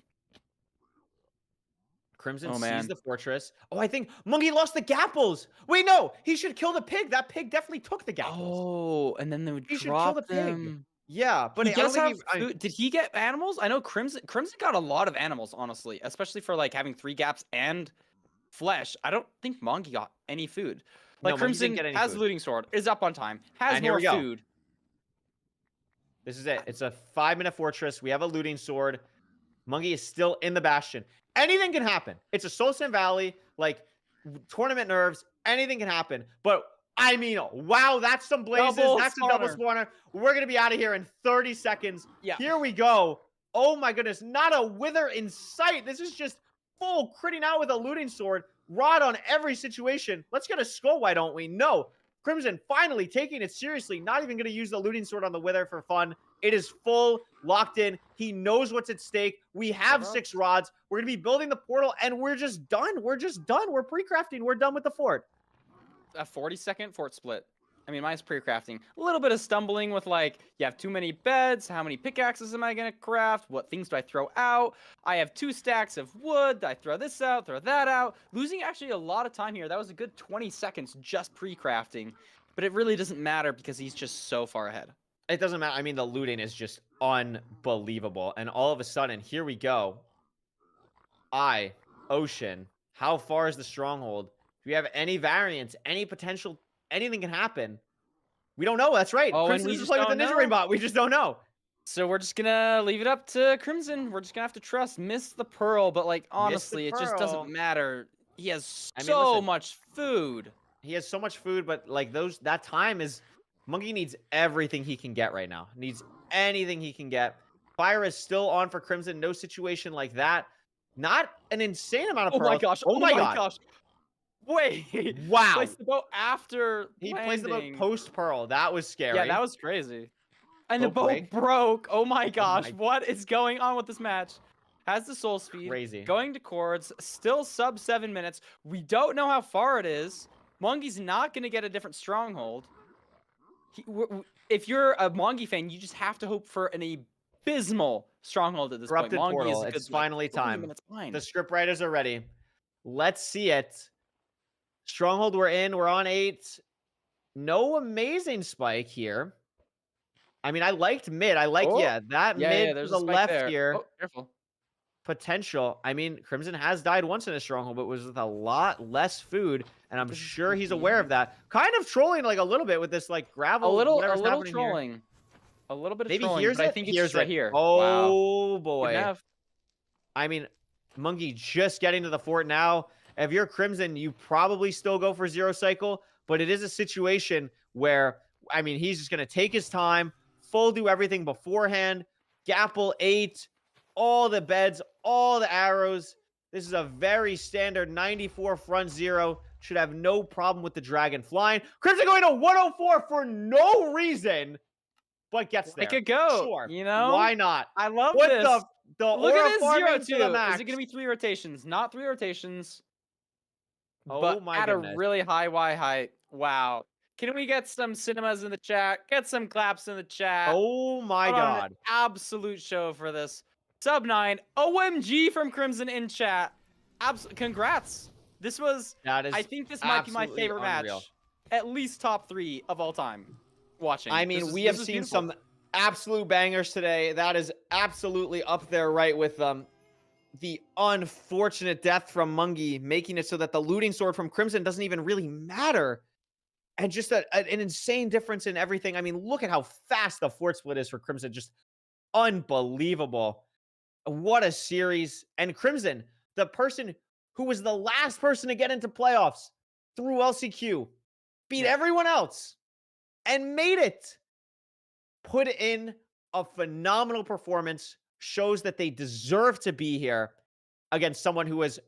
Crimson Oh, sees man. the fortress. Oh, I think Mongey lost the gapples. Wait, no, he should kill the pig. That pig definitely took the gapples. Oh, and then they would He should kill the drop pig. them. Yeah, but He I don't does think have food. Did he get animals? I know Crimson got a lot of animals, honestly, especially for like having 3 gaps and flesh. I don't think Mongey got any food. Like No, Mongey didn't Crimson get any has food. looting sword, is up on time, has And here more we go. food. This is it. It's a 5-minute fortress. We have a looting sword. Mongey is still in the bastion. Anything can happen. It's a Soul Sand Valley, like tournament nerves. Anything can happen. But I mean, wow, that's some blazes. Double That's a double spawner. spawner. We're gonna be out of here in 30 seconds. Yeah. Here we go. Oh my goodness, not a wither in sight. This is just full critting out with a looting sword. Rod on every situation. Let's get a skull, why don't we? No. Crimson finally taking it seriously. Not even going to use the looting sword on the wither for fun. It is full, locked in. He knows what's at stake. We have 6 rods. We're going to be building the portal, and we're just done. We're just done. We're pre-crafting. We're done with the fort. A 40-second fort split. I mean, mine's pre-crafting. A little bit of stumbling with like, you have too many beds. How many pickaxes am I going to craft? What things do I throw out? I have 2 stacks of wood. I throw this out, throw that out. Losing actually a lot of time here. That was a good 20 seconds just pre-crafting. But it really doesn't matter because he's just so far ahead. It doesn't matter. I mean, the looting is just unbelievable. And all of a sudden, here we go. Ocean. How far is the stronghold? Do we have any variance? Any potential? Anything can happen. We don't know. That's right. Oh, and Crimson we doesn't just play with the don't Ninja Ring know. bot. We just don't know. So we're just gonna leave it up to Crimson. We're just gonna have to trust. Miss the pearl, but like honestly, it just pearl. doesn't matter. He has I mean, so listen. much food. He has so much food, but like that time is Mongey needs everything he can get right now. Needs anything he can get. Fire is still on for Crimson. No situation like that. Not an insane amount of Oh pearls. my gosh! Oh my god! gosh! Wait! Wow! Placed the boat after He landing. plays the boat post pearl. That was scary. Yeah, that was crazy. And the Boat boat break. broke. Oh my gosh! my- What is going on with this match? has the soul speed, Crazy. going to chords, still sub 7 minutes. We don't know how far it is. Mongey's not going to get a different stronghold. If you're a Mongey fan, you just have to hope for an abysmal stronghold at this point. Corrupted Mongey portal. is a good, It's finally 30 time. minutes behind. The script writers are ready. Let's see it. Stronghold, we're in. We're on 8. No amazing spike here. I mean, I liked mid. I like, Oh, yeah, that mid to there's the a spike left there. here. Oh, careful. Potential. I mean, Crimson has died once in a stronghold, but was with a lot less food, and I'm sure he's aware of that. Kind of trolling like a little bit with this like gravel. A little whatever's happening here. trolling. A little bit of Maybe trolling, hears but I it. think it's Hears just right it. here. Wow. Oh Good boy. enough. I mean, Mongey just getting to the fort now. If you're Crimson, you probably still go for 0 cycle, but it is a situation where, I mean, he's just going to take his time, full do everything beforehand, Gapple 8, all the beds, all the arrows. This is a very standard 94 front 0. Should have no problem with the dragon flying. Crimson going to 104 for no reason, but gets there. It could go. Sure. You know? Why not? I love What this. the Look aura at this farming 0 to the 2. Is max. it going to be 3 rotations? Not 3 rotations. Oh But my at goodness. a really high Y height. Wow. Can we get some cinemas in the chat? Get some claps in the chat. Oh my Put on god. an absolute show for this. Sub 9. OMG from Crimson in chat. Congrats. This was, That is I think this might be my absolutely favorite unreal. match. At least top 3 of all time watching. I mean, we have seen some absolute bangers today. That is absolutely up there right with the unfortunate death from Mongey, making it so that the looting sword from Crimson doesn't even really matter. And just an insane difference in everything. I mean, look at how fast the fort split is for Crimson. Just unbelievable. What a series. And Crimson, the person who was the last person to get into playoffs through LCQ, beat everyone else and made it. Put in a phenomenal performance. Shows that they deserve to be here against someone who has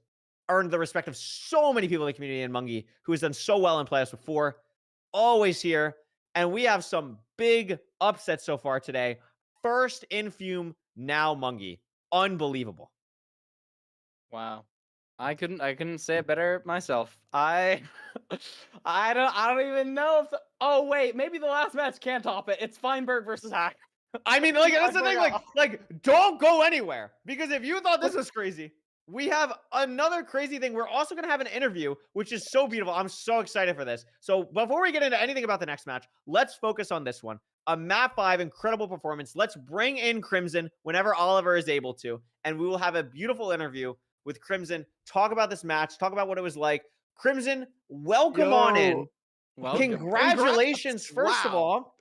earned the respect of so many people in the community in Mongey, who has done so well in playoffs before. Always here. And we have some big upsets so far today. First in Fume, now Mongey. Unbelievable. Wow. I couldn't say it better myself. I don't even know if oh wait, maybe the last match can't top it. It's Feinberg versus Hack. I mean, like, that's the thing, forgot. like, don't go anywhere. Because if you thought this was crazy, we have another crazy thing. We're also going to have an interview, which is so beautiful. I'm so excited for this. So before we get into anything about the next match, let's focus on this one. A map 5, incredible performance. Let's bring in Crimson whenever Oliver is able to. And we will have a beautiful interview with Crimson. Talk about this match. Talk about what it was like. Crimson, welcome on in. Welcome. Congratulations, first of Wow. all,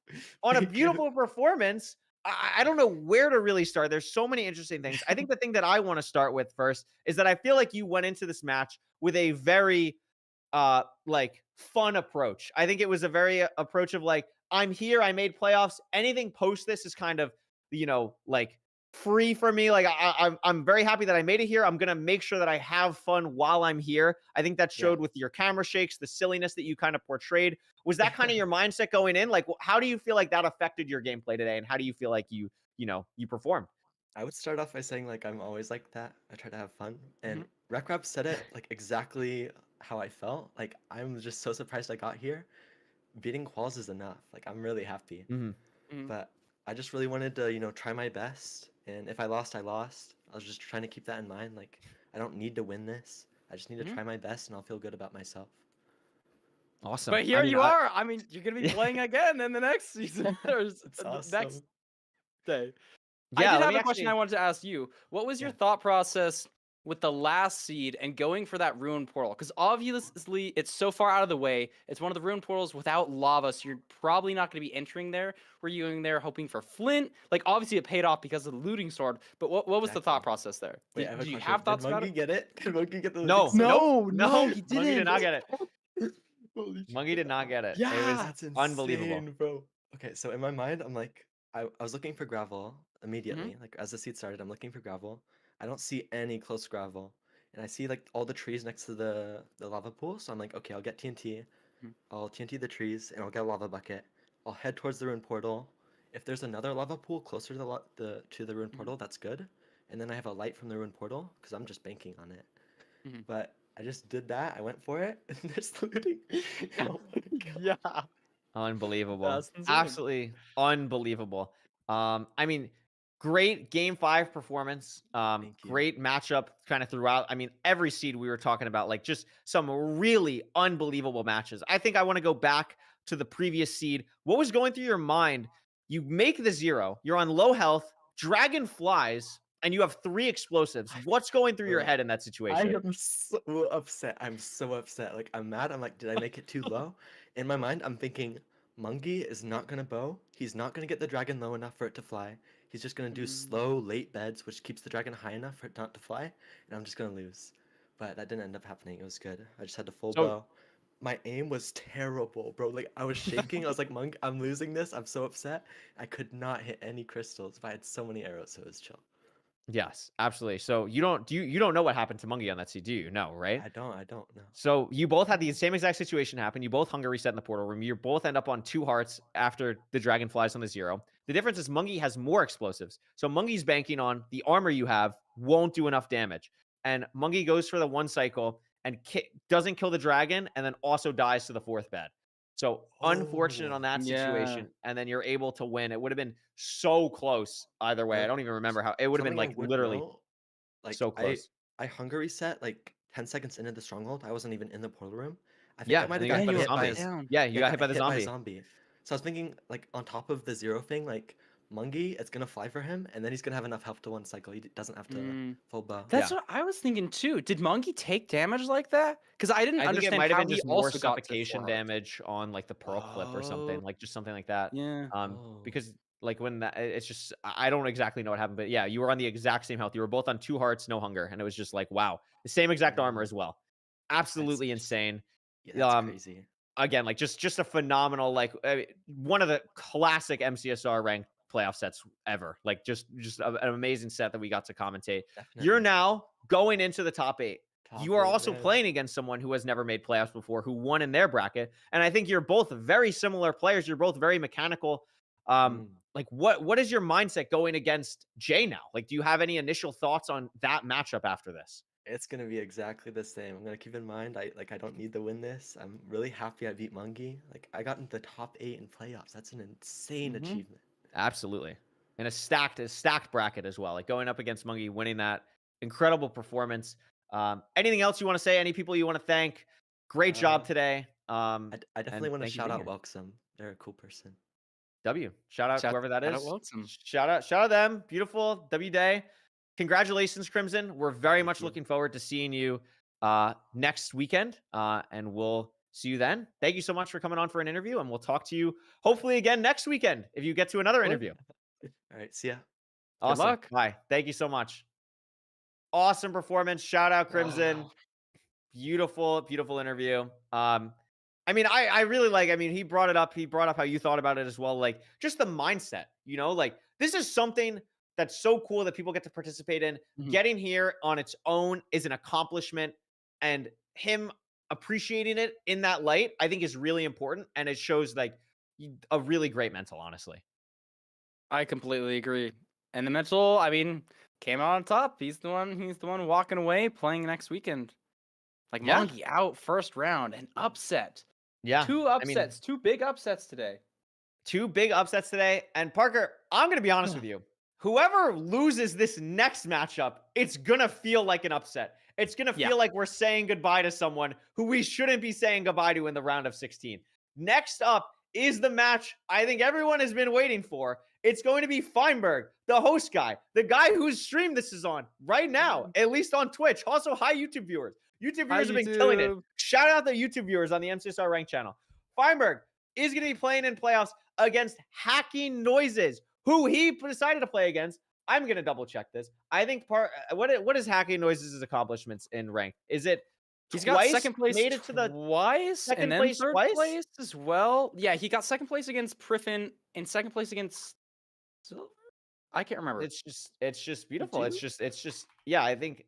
on a Thank you. beautiful performance. I don't know where to really start. There's so many interesting things. I think the thing that I want to start with first is that I feel like you went into this match with a very like fun approach. I think it was a very approach of like, I'm here, I made playoffs. Anything post this is kind of, you know, like free for me. Like I'm very happy that I made it here. I'm gonna make sure that I have fun while I'm here. I think that showed with your camera shakes, the silliness that you kind of portrayed. Was that kind of your mindset going in? Like, how do you feel like that affected your gameplay today, and how do you feel like you performed? I would start off by saying like I'm always like that. I try to have fun, and RecRap said it like exactly how I felt. Like I'm just so surprised I got here. Beating Qualls is enough. Like I'm really happy, but I just really wanted to try my best. And if I lost, I lost. I was just trying to keep that in mind. Like I don't need to win this. I just need to try my best, and I'll feel good about myself. Awesome. But here you are. I mean, you're gonna be playing again in the next season. There's It's the awesome. next day. Yeah, I did let have me a question actually- I wanted to ask you. What was your thought process with the last seed and going for that ruin portal? Because obviously it's so far out of the way. It's one of the ruin portals without lava, so you're probably not going to be entering there. Were you going there hoping for Flint? Like obviously it paid off because of the looting sword, but what was the thought Exactly. process there? Wait, I Did a you question. have thoughts Did about Mongey it? get it? Did Mongey get the No, looting sword? nope. No, No, he Mongey did didn't. not get it. Holy Mongey did not get it. Yeah, It was that's unbelievable. insane, bro. Okay, so in my mind, I'm like, I was looking for gravel immediately. Like as the seed started, I'm looking for gravel. I don't see any close gravel, and I see like all the trees next to the lava pool. So I'm like, okay, I'll get TNT. I'll TNT the trees, and I'll get a lava bucket. I'll head towards the ruin portal. If there's another lava pool closer to the ruin portal, that's good. and then I have a light from the ruined portal because I'm just banking on it. Mhm. But I just did that. I went for it, and there's looting. Oh my god. Yeah. Unbelievable. That's insane. Absolutely unbelievable. I mean, great game 5 performance. Thank you. Great matchup kind of throughout. I mean, every seed we were talking about, like just some really unbelievable matches. I think I want to go back to the previous seed. What was going through your mind? You make the 0, you're on low health, dragon flies, and you have 3 explosives. What's going through your Bro, head in that I situation? am so upset. I'm so upset. Like, I'm mad. I'm like, did I make it too low? In my mind, I'm thinking, Mongey is not gonna bow. He's not gonna get the dragon low enough for it to fly. He's just gonna do slow, late beds, which keeps the dragon high enough for it not to fly, and I'm just gonna lose. But that didn't end up happening. It was good. I just had to full So bow. My aim was terrible, bro. Like, I was shaking. I was like, Monk, I'm losing this. I'm so upset. I could not hit any crystals, but I had so many arrows, so it was chill. yes, absolutely. So you don't know what happened to Mongey on that seed, do you? No, right? I don't know. So you both had the same exact situation happen. You both hunger reset in the portal room. You both end up on 2 hearts after the dragon flies on the 0. The difference is Mongey has more explosives. So Mongey's banking on the armor you have won't do enough damage. And Mongey goes for the 1 cycle and doesn't kill the dragon and then also dies to the 4th bed. So unfortunate on Oh, that Yeah. situation. And then you're able to win. It would have been so close either way. I but don't even remember how it would have been, something I like, would literally know, like so close. I hunger reset like 10 seconds into the stronghold. I wasn't even in the portal room. I think Yeah, I might and have then you got Yeah, hit by gotten the you were hit by up a zombie. down. Yeah, you yeah, got got hit by the hit by a zombie. zombie. So I was thinking like on top of the 0 thing, like Mongey, it's gonna fly for him, and then he's gonna have enough health to 1 cycle. He doesn't have to Mm. full bow. That's Yeah. what I was thinking too. Did Mongey take damage like that? Because I didn't I think it understand might have how been he just more also got to suffocation 4 hearts. damage on, like, the pearl clip or Oh, something, like, just something like that. yeah. Oh, Because, like, when that it's just I don't exactly know what happened, but yeah, you were on the exact same health. You were both on 2 hearts, no hunger, and it was just like, wow. The same exact armor as well. that's Absolutely insane. yeah, that's Um, crazy. again, like, just a phenomenal, like, one of the classic MCSR ranked playoff sets ever. Like, just an amazing set that we got to commentate. You're Definitely. now going into the top 8. Top You are 8, also man. playing against someone who has never made playoffs before, who won in their bracket, and I think you're both very similar players. You're both very mechanical. Mm. Like, what is your mindset going against Jay now? Like, do you have any initial thoughts on that matchup after this? It's gonna be exactly the same. I'm gonna keep in mind I don't need to win this. I'm really happy I beat Mongey. Like I got into the top 8 in playoffs. That's an insane Mhm. achievement. Absolutely. And a stacked bracket as well. Like going up against Mongey, winning that incredible performance. Anything else you want to say? Any people you want to thank? Great job Uh, today. I And definitely want to thank you for shout being out here. Welcome. They're a cool person. W. Shout out Shout, whoever that shout out is. Wilson. Shout out them. Beautiful W Day. Congratulations, Crimson. We're very Thank much you. looking forward to seeing you next weekend. And we'll see you then. Thank you so much for coming on for an interview, and we'll talk to you hopefully again next weekend if you get to another interview. All right, see ya. Awesome. luck. Bye. Thank you so much. Awesome performance. Shout out Crimson. Wow. Beautiful, beautiful interview. I mean, I really like, I mean, he brought it up. He brought up how you thought about it as well. Like just the mindset, like this is something that's so cool that people get to participate in. Mhm. Getting here on its own is an accomplishment, and him appreciating it in that light, I think is really important. And it shows like a really great mental, honestly. I completely agree. And the mental, I mean, came out on top. He's the one walking away playing next weekend. Like Yeah. Monkey out first round, an upset. Yeah. Two I mean, upsets, two big upsets today. 2 big upsets today. And Parker, I'm going to be honest with you. Whoever loses this next matchup, it's going to feel like an upset. It's going to feel Yeah. like we're saying goodbye to someone who we shouldn't be saying goodbye to in the round of 16. Next up is the match I think everyone has been waiting for. It's going to be Feinberg, the host guy, the guy whose stream this is on right now, at least on Twitch. Also, hi, YouTube viewers. YouTube Hi, viewers have been killing it. YouTube. Shout out the YouTube viewers on the MCSR Rank channel. Feinberg is going to be playing in playoffs against Hacking Noises, who he decided to play against. I'm going to double check this. I think what is Hacking Noises' accomplishments in rank? Is it He's twice got second place made it to the twice, second and then place third twice? place as well. Yeah, he got second place against Priffin and second place against Silver. I can't remember. It's just beautiful. you? It's just yeah, I think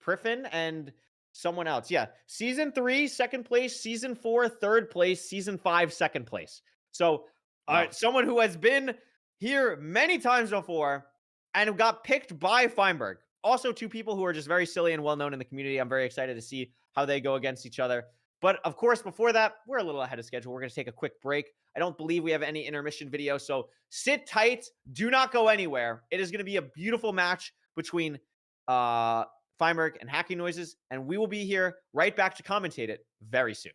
Priffin and someone else. Yeah. Season 3, second place, season 4, third place, season 5, second place. So Wow. someone who has been here many times before, and got picked by Feinberg. Also, two people who are just very silly and well known in the community. I'm very excited to see how they go against each other. But of course, before that, we're a little ahead of schedule. We're going to take a quick break. I don't believe we have any intermission video, so sit tight. Do not go anywhere. It is going to be a beautiful match between Feinberg and Hacking Noises, and we will be here right back to commentate it very soon.